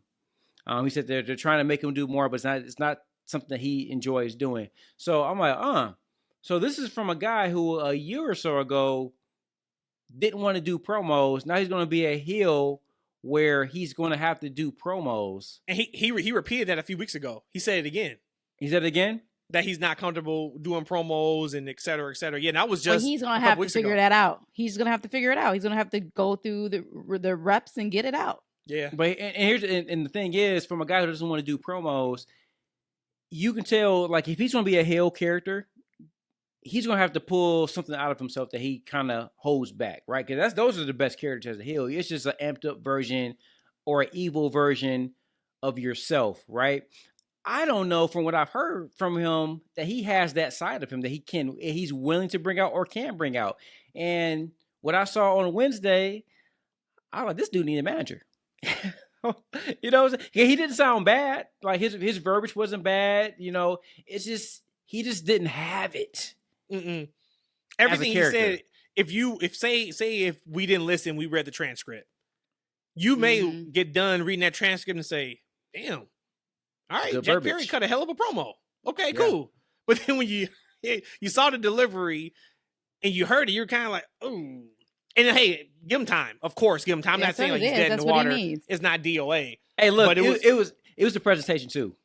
them. He said they're trying to make him do more, but it's not something that he enjoys doing. So I'm like, So this is from a guy who a year or so ago didn't want to do promos. Now he's going to be a heel where he's going to have to do promos. And he repeated that a few weeks ago. He said it again. He said it again? That he's not comfortable doing promos and et cetera, et cetera. Yeah, and that was just he's going to have to figure that out. He's going to have to figure it out. He's going to have to go through the reps and get it out. Yeah. But and the thing is, from a guy who doesn't want to do promos, you can tell, like, if he's going to be a heel character, he's going to have to pull something out of himself that he kind of holds back, right? Because those are the best characters as a heel. It's just an amped up version or an evil version of yourself, right? I don't know from what I've heard from him that he has that side of him that he's willing to bring out or can bring out. And what I saw on Wednesday, I was like, this dude needs a manager. You know, he didn't sound bad. Like his verbiage wasn't bad. You know, it's just he just didn't have it. Mm-mm. Everything he said. If we didn't listen, we read the transcript. You may get done reading that transcript and say, "Damn, all right, Good Jack verbiage. Perry cut a hell of a promo." Okay, cool. But then when you saw the delivery and you heard it, you're kind of like, "Oh." And hey, give him time. Of course, give him time. I'm not saying like he's dead in the water. It's not DOA. Hey, look, but it was the presentation too.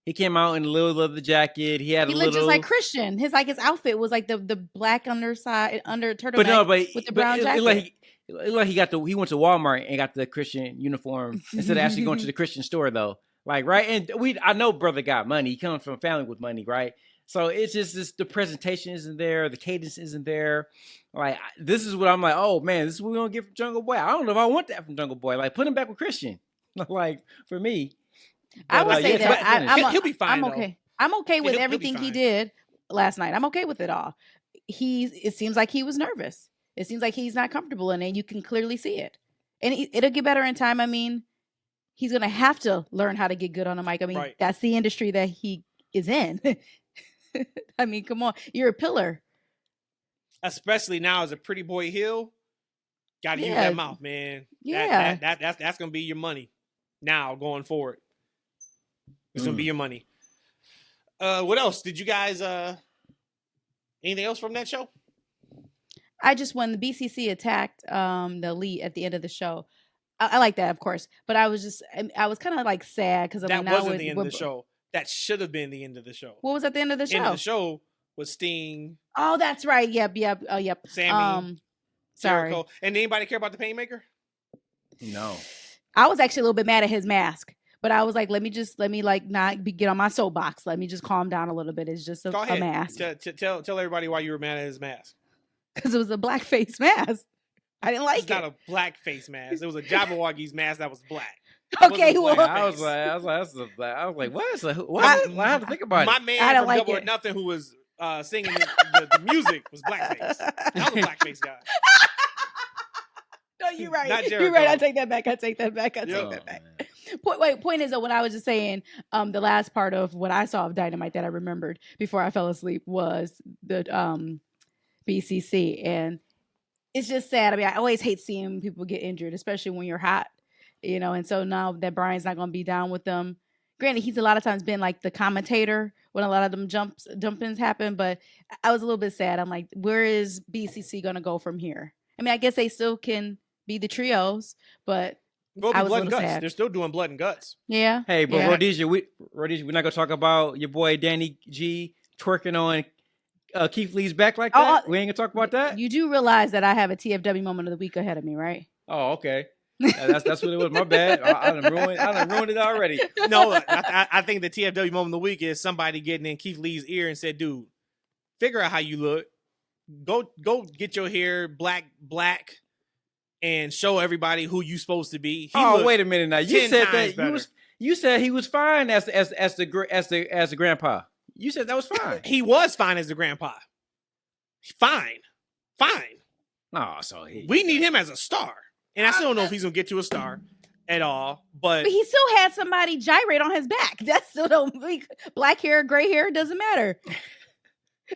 He came out in the little leather jacket. He looked just like Christian. His outfit was like the black under turtleneck with the brown jacket. He went to Walmart and got the Christian uniform instead of actually going to the Christian store though. Like, right? And I know brother got money. He comes from a family with money, right? So it's just the presentation isn't there, the cadence isn't there. Like, this is what I'm like, oh man, this is what we're gonna get from Jungle Boy. I don't know if I want that from Jungle Boy. Like, put him back with Christian. Like, for me. I would say that he'll be fine. I'm okay. I'm okay with everything he did last night. I'm okay with it all. It seems like he was nervous. It seems like he's not comfortable in it. You can clearly see it. And it'll get better in time. I mean, he's going to have to learn how to get good on a mic. I mean, That's the industry that he is in. I mean, come on. You're a pillar. Especially now as a pretty boy heel. Got to use that mouth, man. Yeah. That's going to be your money now going forward. It's going to be your money. What else? Did you guys, anything else from that show? I just, when the BCC attacked the Elite at the end of the show, I like that, of course. But I was kind of like sad because that wasn't the end of the show. That should have been the end of the show. What was at the end of the show? The end of the show was Sting. Oh, that's right. Yep. Sammy. Sorry. Jericho. And anybody care about the Painmaker? No. I was actually a little bit mad at his mask. But I was like, let me not get on my soapbox. Let me just calm down a little bit. It's just a mask. Tell everybody why you were mad at his mask. Because it was a blackface mask. I didn't like it. It's not a blackface mask. It was a Jabberwocky's mask that was black. Okay, well, I was like, what is that? I have to think about it. My man from Double or Nothing who was singing the music was blackface. I was a blackface guy. No, you're right. You're right. I take that back. Point is, though, what I was just saying, the last part of what I saw of Dynamite that I remembered before I fell asleep was the BCC. And it's just sad. I mean, I always hate seeing people get injured, especially when you're hot. And so now that Brian's not going to be down with them. Granted, he's a lot of times been like the commentator when a lot of them jump-ins happen, but I was a little bit sad. I'm like, where is BCC going to go from here? I mean, I guess they still can be the trios, but I was blood a and little guts. sad. They're still doing blood and guts. Yeah. Hey, but yeah. Rhodesia, we're not gonna talk about your boy Danny G twerking on Keith Lee's back like that. We ain't gonna talk about that. You do realize that I have a TFW moment of the week ahead of me, right? Oh, okay. That's what it was. My bad. I done ruined it already. No, I think the TFW moment of the week is somebody getting in Keith Lee's ear and said, "Dude, figure out how you look. Go get your hair black, and show everybody who you supposed to be." Wait a minute now. You said that you said he was fine as the grandpa. You said that was fine. He was fine as the grandpa. Fine. Oh, so we need him as a star. And I still don't know if he's going to get to a star at all. But he still had somebody gyrate on his back. That's still don't black hair, gray hair, doesn't matter.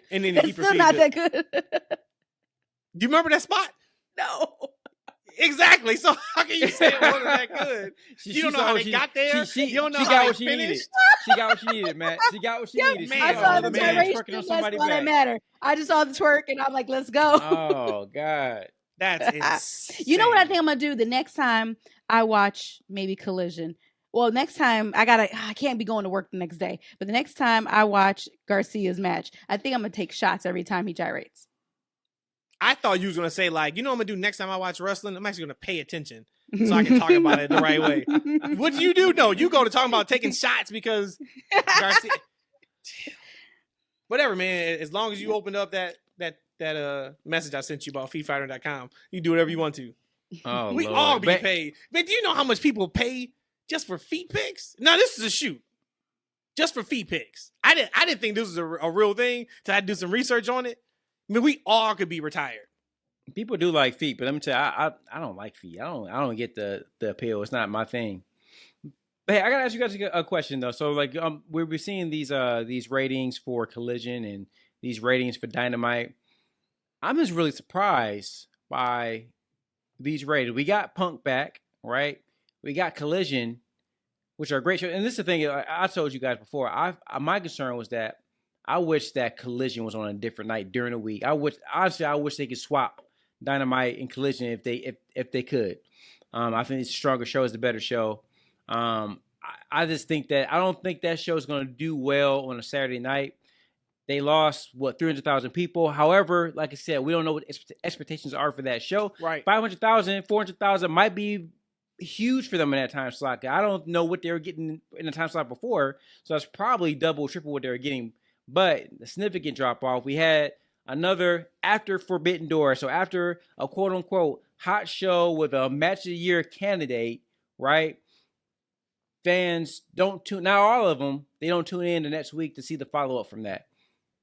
And then it's still not that good. Do you remember that spot? No. Exactly. So how can you say it wasn't that good? You don't know how they got there. You don't know how they finished. She got what she needed, man. She got what she needed. Man, I saw the gyration. That's all that matter. I just saw the twerk, and I'm like, let's go. Oh, God. That's insane. You know what I think I'm going to do the next time I watch maybe Collision? Well, next time I can't be going to work the next day. But the next time I watch Garcia's match, I think I'm going to take shots every time he gyrates. I thought you was going to say, like, you know what I'm going to do next time I watch wrestling? I'm actually going to pay attention so I can talk about it the right way. What do you do? No, you go to talking about taking shots because Garcia. Whatever, man. As long as you opened up that message I sent you about feetfighter.com, you do whatever you want to. Oh, we Lord. all be paid. Man, do you know how much people pay just for feet pics? Now, this is a shoot. Just for feet pics. I didn't think this was a real thing till I had to do some research on it. I mean, we all could be retired. People do like feet, but let me tell you, I don't like feet. I don't get the appeal. It's not my thing. But hey, I gotta ask you guys a question though. So like, we're seeing these ratings for Collision and these ratings for Dynamite. I'm just really surprised by these ratings. We got Punk back, right? We got Collision, which are great shows. And this is the thing I told you guys before. My concern was that I wish that Collision was on a different night during the week. I wish they could swap Dynamite and Collision if they could. I think it's a stronger show. It's the better show. I just think that I don't think that show is going to do well on a Saturday night. They lost 300,000 people. However, like I said, we don't know what expectations are for that show. Right, 500,000, 400,000 might be huge for them in that time slot. I don't know what they were getting in the time slot before, so that's probably double, triple what they were getting. But a significant drop off. We had another after Forbidden Door. So after a quote unquote hot show with a match of the year candidate, right? Fans don't tune. Not all of them. They don't tune in the next week to see the follow up from that,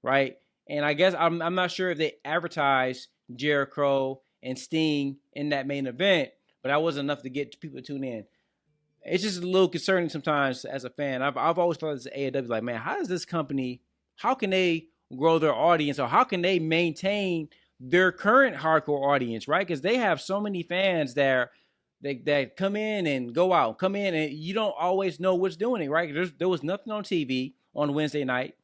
right? And I guess I'm not sure if they advertised Jericho and Sting in that main event, but that wasn't enough to get people to tune in. It's just a little concerning sometimes as a fan. I've always thought as AEW, like, man, how does this company? How can they grow their audience, or how can they maintain their current hardcore audience, right? Because they have so many fans that come in and go out, come in, and you don't always know what's doing it, right? There was nothing on TV on Wednesday night,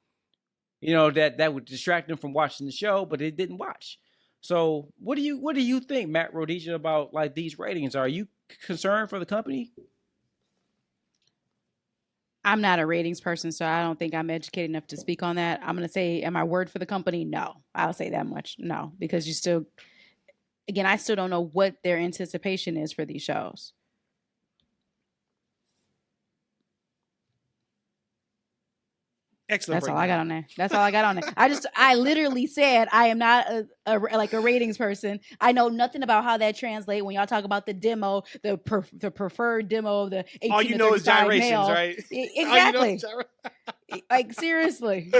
that would distract them from watching the show, but they didn't watch. So what do you think, Matt Rhodesia, about like these ratings? Are you concerned for the company? I'm not a ratings person, so I don't think I'm educated enough to speak on that. I'm going to say, am I word for the company? No. I'll say that much. No, because I still don't know what their anticipation is for these shows. Excellent. That's all I got on there. I literally said I am not a ratings person. I know nothing about how that translates when y'all talk about the demo, the preferred demo of the 18 all you know is gyrations, male. right? Exactly. Like seriously.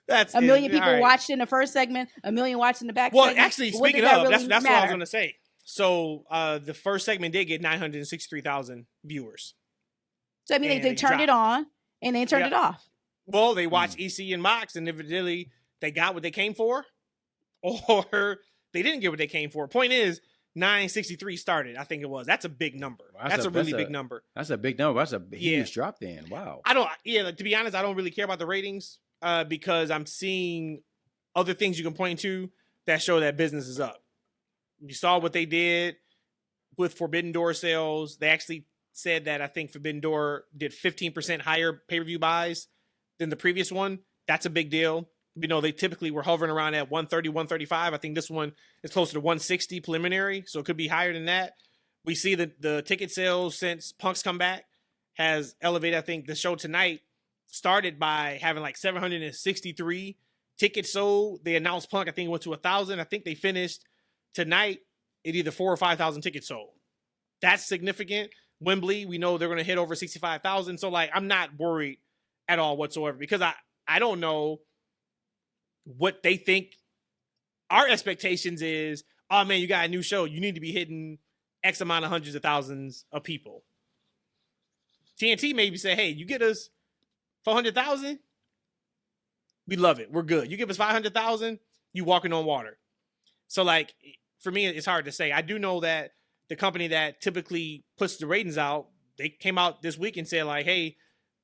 That's a million people watched in the first segment, a million watched in the back. Well, segment. actually, speaking of, that's what I was going to say. So the first segment did get 963,000 viewers. So I mean, they turned it on and they turned it off. Well, they watched EC and Mox, and evidently they got what they came for, or they didn't get what they came for. Point is, 963 started, I think it was. That's a big number. That's a really big number. That's a big number. That's a huge drop then. Wow. To be honest, I don't really care about the ratings because I'm seeing other things you can point to that show that business is up. You saw what they did with Forbidden Door sales. They actually said that I think Forbidden Door did 15% higher pay-per-view buys than the previous one. That's a big deal. You know, they typically were hovering around at 130, 135. I think this one is closer to 160 preliminary, so it could be higher than that. We see that the ticket sales since Punk's comeback has elevated. I think the show tonight started by having like 763 tickets sold. They announced Punk, I think it went to 1,000. I think they finished tonight at either 4,000 or 5,000 tickets sold. That's significant. Wembley, we know they're going to hit over 65,000. So, like, I'm not worried at all whatsoever because I don't know what they think. Our expectations is, oh, man, you got a new show. You need to be hitting X amount of hundreds of thousands of people. TNT maybe say, hey, you get us 400,000, we love it. We're good. You give us 500,000, you walking on water. So, like, for me, it's hard to say. I do know that the company that typically puts the ratings out, they came out this week and said, like, hey,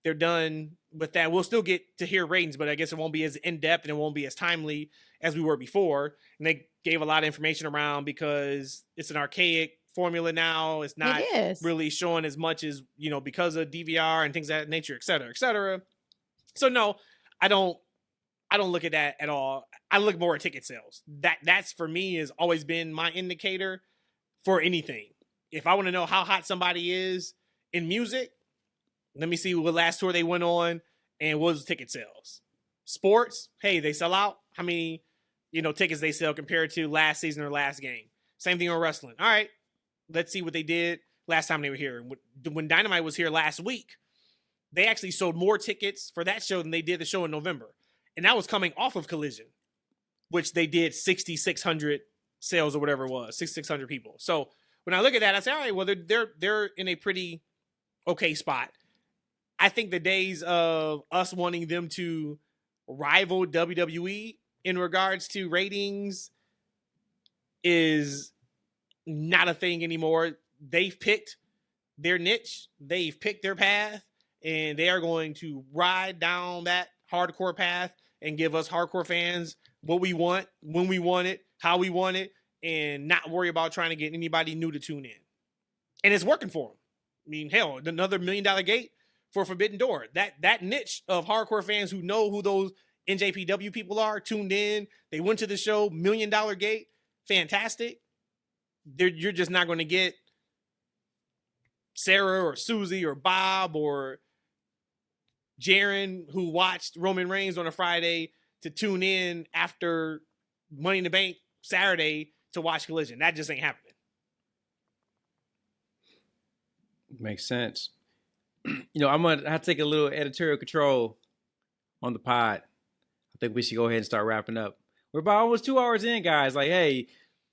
they're done with that. We'll still get to hear ratings, but I guess it won't be as in-depth and it won't be as timely as we were before. And they gave a lot of information around because it's an archaic formula now. It's not really showing as much as, you know, because of DVR and things of that nature, et cetera, et cetera. So, no, I don't look at that at all. I look more at ticket sales. That's for me has always been my indicator for anything. If I want to know how hot somebody is in music, let me see what last tour they went on and what was the ticket sales. Sports, hey, they sell out. How many, you know, tickets they sell compared to last season or last game. Same thing on wrestling. All right, let's see what they did last time they were here. When Dynamite was here last week, they actually sold more tickets for that show than they did the show in November. And that was coming off of Collision, which they did 6,600 sales or whatever it was, 6,600 people. So when I look at that, I say, all right, well, they're in a pretty okay spot. I think the days of us wanting them to rival WWE in regards to ratings is not a thing anymore. They've picked their niche. They've picked their path, and they are going to ride down that hardcore path and give us hardcore fans what we want, when we want it, how we want it, and not worry about trying to get anybody new to tune in. And it's working for them. I mean, hell, another $1 million gate for Forbidden Door. That niche of hardcore fans who know who those NJPW people are, tuned in, they went to the show, $1 million gate, fantastic. You're just not going to get Sarah or Susie or Bob or Jaron who watched Roman Reigns on a Friday to tune in after Money in the Bank Saturday to watch Collision. That just ain't happening. Makes sense. You know, I'm going to have to take a little editorial control on the pod. I think we should go ahead and start wrapping up. We're about almost 2 hours in, guys. Like, hey,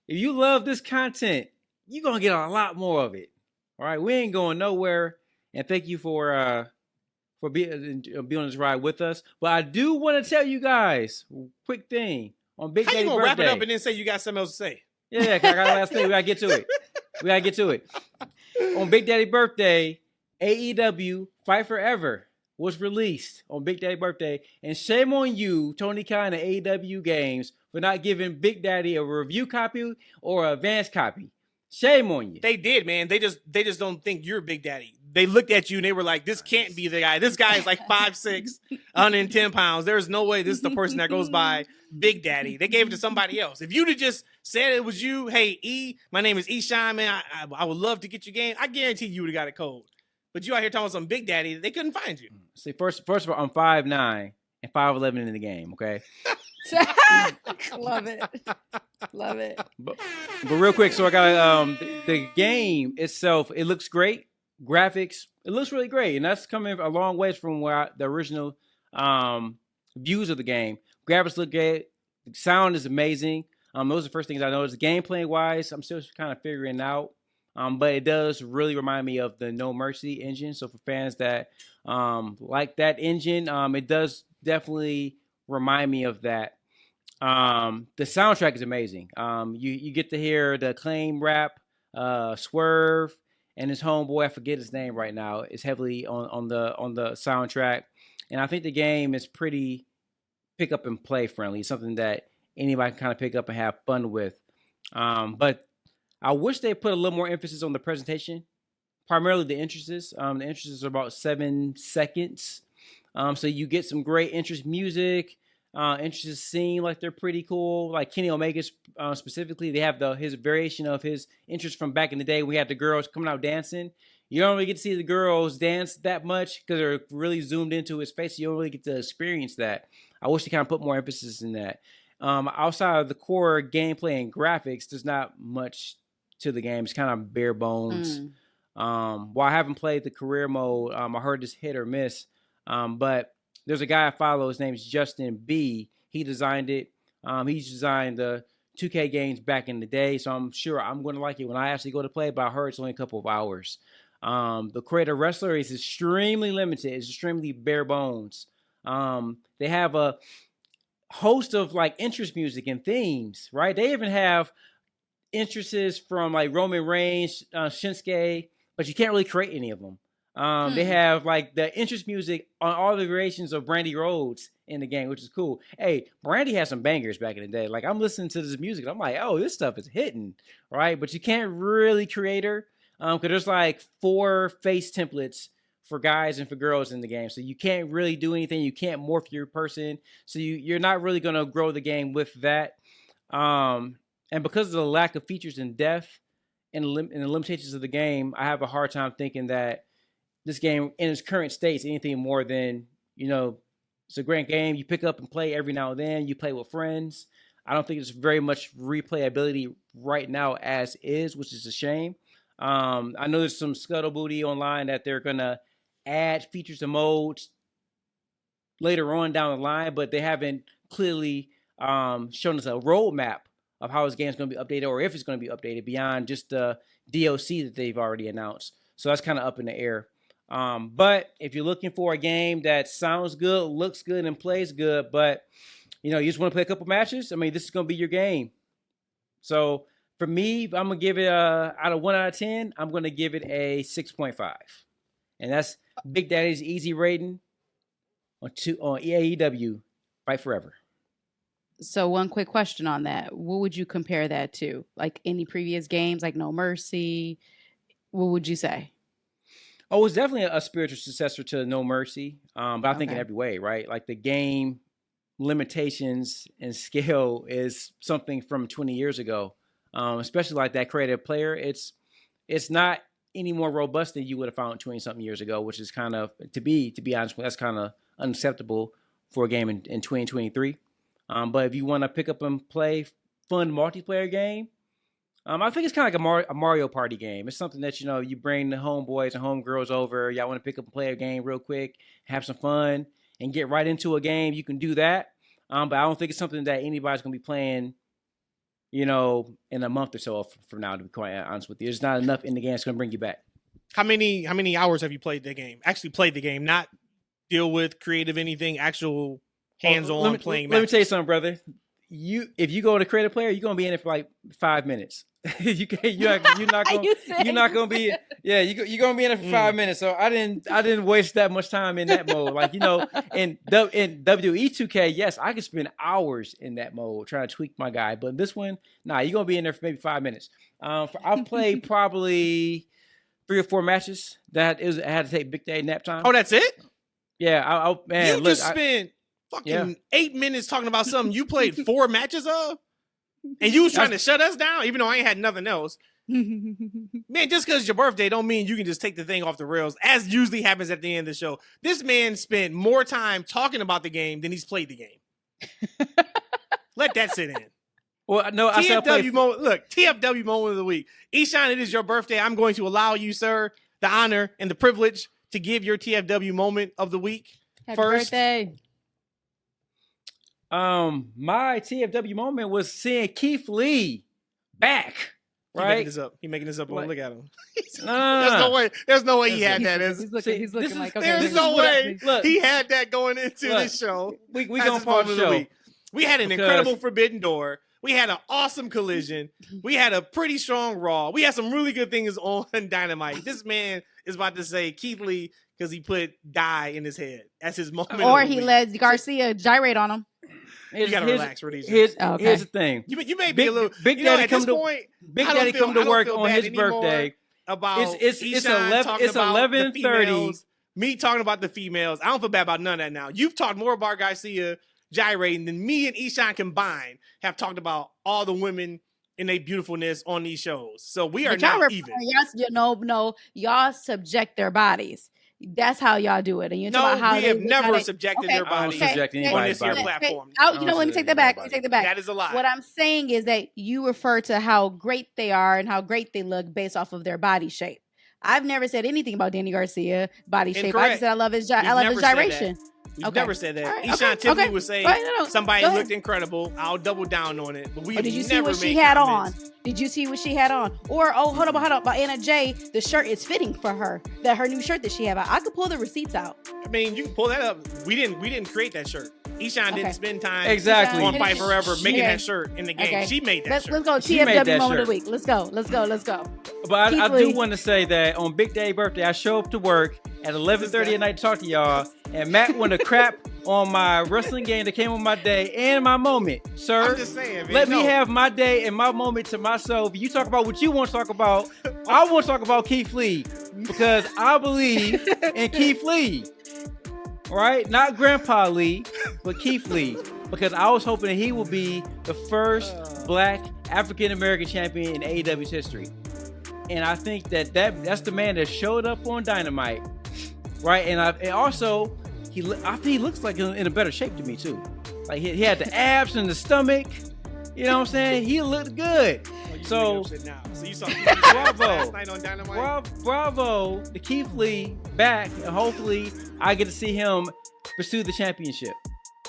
if you love this content, you're going to get a lot more of it. All right, we ain't going nowhere. And thank you for being on this ride with us. But I do want to tell you guys, quick thing on Big Daddy birthday. How you going to wrap it up and then say you got something else to say? Yeah, because I got the last thing. We got to get to it. On Big Daddy birthday, AEW Fight Forever was released on Big Daddy birthday. And shame on you, Tony Khan and AEW Games, for not giving Big Daddy a review copy or an advanced copy. Shame on you. They did, man. They just don't think you're Big Daddy. They looked at you and they were like, this can't be the guy. This guy is like 5'6", 110 pounds. There's no way this is the person that goes by Big Daddy. They gave it to somebody else. If you'd have just said it was you, hey, E, my name is Eshaun, man. I would love to get your game. I guarantee you would have got a code. But you out here talking about some Big Daddy, they couldn't find you. See, first of all, I'm 5'9" and 5'11" in the game, okay? Love it. Love it. But real quick, so I got the game itself, it looks great. Graphics, it looks really great. And that's coming a long ways from where the original views of the game. Graphics look good. The sound is amazing. Those are the first things I noticed. Gameplay wise, I'm still kind of figuring out. But it does really remind me of the No Mercy engine. So for fans that like that engine, it does definitely remind me of that. The soundtrack is amazing. You get to hear the Acclaim rap, Swerve, and his homeboy, I forget his name right now, is heavily on the soundtrack. And I think the game is pretty pick up and play friendly. It's something that anybody can kind of pick up and have fun with. But I wish they put a little more emphasis on the presentation, primarily the entrances. The entrances are about 7 seconds. So you get some great entrance music. Entrances seem like they're pretty cool. Like Kenny Omega specifically, they have his variation of his entrance from back in the day. We had the girls coming out dancing. You don't really get to see the girls dance that much because they're really zoomed into his face. You don't really get to experience that. I wish they kind of put more emphasis in that. Outside of the core gameplay and graphics, there's not much to the game. It's kind of bare bones. While I haven't played the career mode, I heard it's hit or miss. But there's a guy I follow. His name is Justin B. He designed it. He's designed the 2K games back in the day, so I'm sure I'm going to like it when I actually go to play, but I heard it's only a couple of hours. The creator wrestler is extremely limited. It's extremely bare bones. They have a host of like interest music and themes, right? They even have entrances from like Roman Reigns, Shinsuke, but you can't really create any of them. They have like the interest music on all the variations of Brandy Rhodes in the game, which is cool. Hey, Brandy had some bangers back in the day. Like I'm listening to this music, and I'm like, oh, this stuff is hitting, right? But you can't really create her because there's like 4 face templates for guys and for girls in the game, so you can't really do anything. You can't morph your person, so you're not really going to grow the game with that. And because of the lack of features and depth and the limitations of the game, I have a hard time thinking that this game in its current state is anything more than, it's a great game. You pick up and play every now and then. You play with friends. I don't think it's very much replayability right now as is, which is a shame. I know there's some scuttlebooty online that they're going to add features and modes later on down the line, but they haven't clearly shown us a roadmap of how this game is going to be updated or if it's going to be updated beyond just the DLC that they've already announced. So that's kind of up in the air. But if you're looking for a game that sounds good, looks good, and plays good, but you just want to play a couple matches, this is going to be your game. So for me, I'm going to give it out of 1 out of 10, I'm going to give it a 6.5. And that's Big Daddy's easy rating on AEW Fight Forever. So one quick question on that. What would you compare that to? Like any previous games, like No Mercy? What would you say? Oh, it's definitely a spiritual successor to No Mercy, but I think in every way, right? Like the game limitations and scale is something from 20 years ago, especially like that creative player. It's not any more robust than you would have found 20-something years ago, which is kind of, to be honest, that's kind of unacceptable for a game in 2023. But if you want to pick up and play fun multiplayer game, I think it's kind of like a Mario Party game. It's something that, you bring the homeboys and homegirls over. Y'all want to pick up and play a game real quick, have some fun, and get right into a game. You can do that. But I don't think it's something that anybody's going to be playing, in a month or so from now, to be quite honest with you. There's not enough in the game that's going to bring you back. How many hours have you played the game? Actually played the game, not deal with creative anything, actual hands-on playing. Let me tell you something, brother. If you go to creative player, you're gonna be in it for like 5 minutes. You're not gonna be. Yeah, you're gonna be in it for 5 minutes. So I didn't waste that much time in that mode. Like in WWE 2K, yes, I could spend hours in that mode trying to tweak my guy. But this one, nah, you're gonna be in there for maybe 5 minutes. I've played probably 3 or 4 matches that I had to take big day nap time. Oh, that's it? Yeah, man. You just spent fucking 8 minutes talking about something you played 4 matches of, and you was trying to shut us down, even though I ain't had nothing else. Man, just because it's your birthday don't mean you can just take the thing off the rails, as usually happens at the end of the show. This man spent more time talking about the game than he's played the game. Let that sit in. Well, no, TFW moment. Look, TFW moment of the week. Eshaun, it is your birthday. I'm going to allow you, sir, the honor and the privilege to give your TFW moment of the week. Happy birthday. My TFW moment was seeing Keith Lee back. Right? He making this up. Look at him. No. There's no way he had that. He's looking like, okay. There's no way he had that going into this show. We gonna pause the show. We had an incredible Forbidden Door. We had an awesome Collision. We had a pretty strong Raw. We had some really good things on Dynamite. This man is about to say Keith Lee because he put dye in his head. That's his moment. Or he let Garcia gyrate on him. You gotta relax, Rhodesia. Here's the thing. You may be a little. Big Daddy come to work on his birthday. About it's 11:30. Me talking about the females. I don't feel bad about none of that now. You've talked more about Garcia gyrating than me and Eshaun combined have talked about all the women and their beautifulness on these shows. So we are now even. Y'all subject their bodies. That's how y'all do it. And you talk about how we have never subjected their bodies on this here platform. Let me take that back. That is a lie. What I'm saying is that you refer to how great they are and how great they look based off of their body shape. I've never said anything about Danny Garcia body shape. I just said I love his gyration. We've never said that. Eshaun typically would say somebody looked incredible. I'll double down on it. But we did you see what she had on? Did you see what she had on? Or hold up, by Anna J, the shirt is fitting for her. Her new shirt that she had. I could pull the receipts out. I mean, you can pull that up. We didn't create that shirt. Eshaun didn't spend time on Fight Forever making that shirt in the game. She made that shirt. Let's go TFW moment of the week. Let's go. But I do want to say that on Big Daddy birthday, I show up to work at 11:30 at night to talk to y'all, and Matt wanted to crap on my wrestling game that came on my day and my moment. Sir, I'm just saying, man, let me have my day and my moment to myself. You talk about what you want to talk about. I want to talk about Keith Lee because I believe in Keith Lee. Right? Not Grandpa Lee, but Keith Lee. Because I was hoping that he would be the first black African-American champion in AEW's history. And I think that's the man that showed up on Dynamite. Right? And also, I think he looks like in a better shape to me, too. Like, he had the abs and the stomach. You know what I'm saying? He looked good. So you saw Bravo last night on Dynamite. Bravo to Keith Lee back, and hopefully I get to see him pursue the championship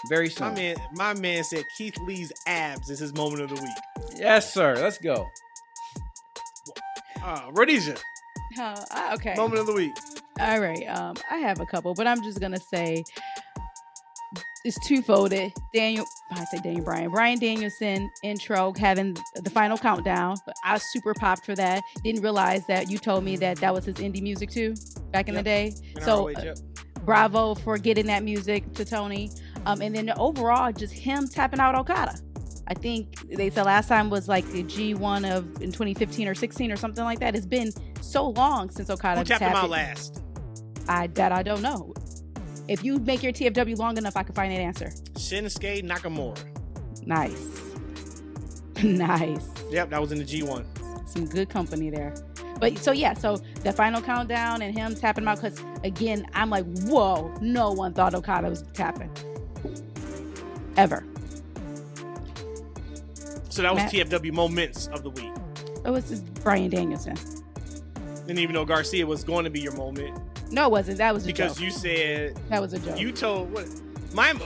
very soon. My man said Keith Lee's abs is his moment of the week. Yes, sir. Let's go. Rhodesia. Okay. Moment of the week. All right. I have a couple, but I'm just gonna say it's two-folded. Bryan Danielson intro having the final countdown. But I was super popped for that. Didn't realize that you told me that was his indie music too back in the day. So bravo for getting that music to Tony. And then overall, just him tapping out Okada. I think they said last time was like the G1 in 2015 or 16 or something like that. It's been so long since Okada tapped him out last. I don't know. If you make your TFW long enough, I can find that answer. Shinsuke Nakamura. Nice. Yep, that was in the G1. Some good company there. But so the final countdown and him tapping him out, because again, I'm like, whoa, no one thought Okada was tapping. Ever. So that was TFW moments of the week. It was just Bryan Danielson. Didn't even know Garcia was going to be your moment. No, it wasn't. That was a because joke. You said that was a joke. You told I'm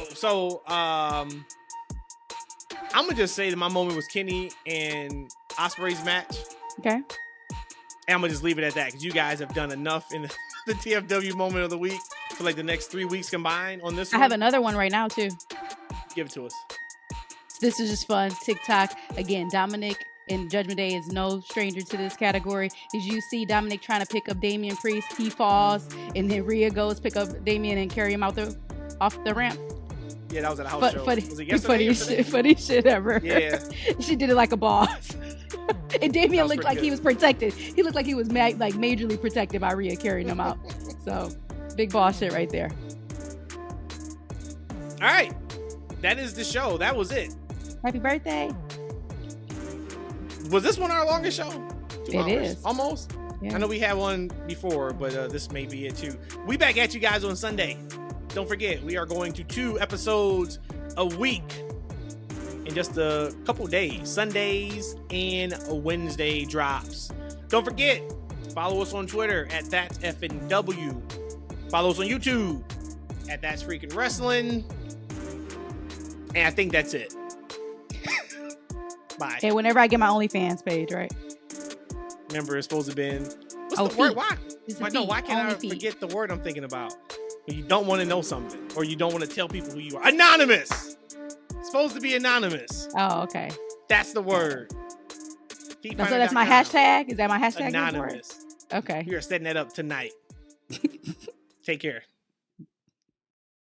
gonna just say that my moment was Kenny and Ospreay's match. Okay. And I'm gonna just leave it at that because you guys have done enough in the TFW moment of the week for like the next 3 weeks combined on this one. I have another one right now too. Give it to us. This is just fun. TikTok again. Dominic in Judgment Day is no stranger to this category. Did you see Dominic trying to pick up Damian Priest? He falls, and then Rhea goes pick up Damian and carry him off the ramp. Yeah, that was at a house show. Was it yesterday? Funny shit ever. Yeah. She did it like a boss. And Damian looked like he was protected. He looked like he was majorly protected by Rhea carrying him out. So, big boss shit right there. All right. That is the show. That was it. Happy birthday. Was this one our longest show? 2 hours. It is. Almost. Yeah. I know we had one before, but this may be it too. We back at you guys on Sunday. Don't forget, we are going to 2 episodes a week in just a couple days. Sundays and Wednesday drops. Don't forget, follow us on Twitter at That's FNW. Follow us on YouTube at That's Freaking Wrestling. And I think that's it. Bye. And whenever I get my OnlyFans page, right? Remember, it's supposed to be what's the word? Why can't I forget the word I'm thinking about? When you don't want to know something or you don't want to tell people who you are. Anonymous! Supposed to be anonymous. Oh, okay. That's the word. So that's my hashtag? Is that my hashtag? Anonymous. Okay. We are setting that up tonight. Take care.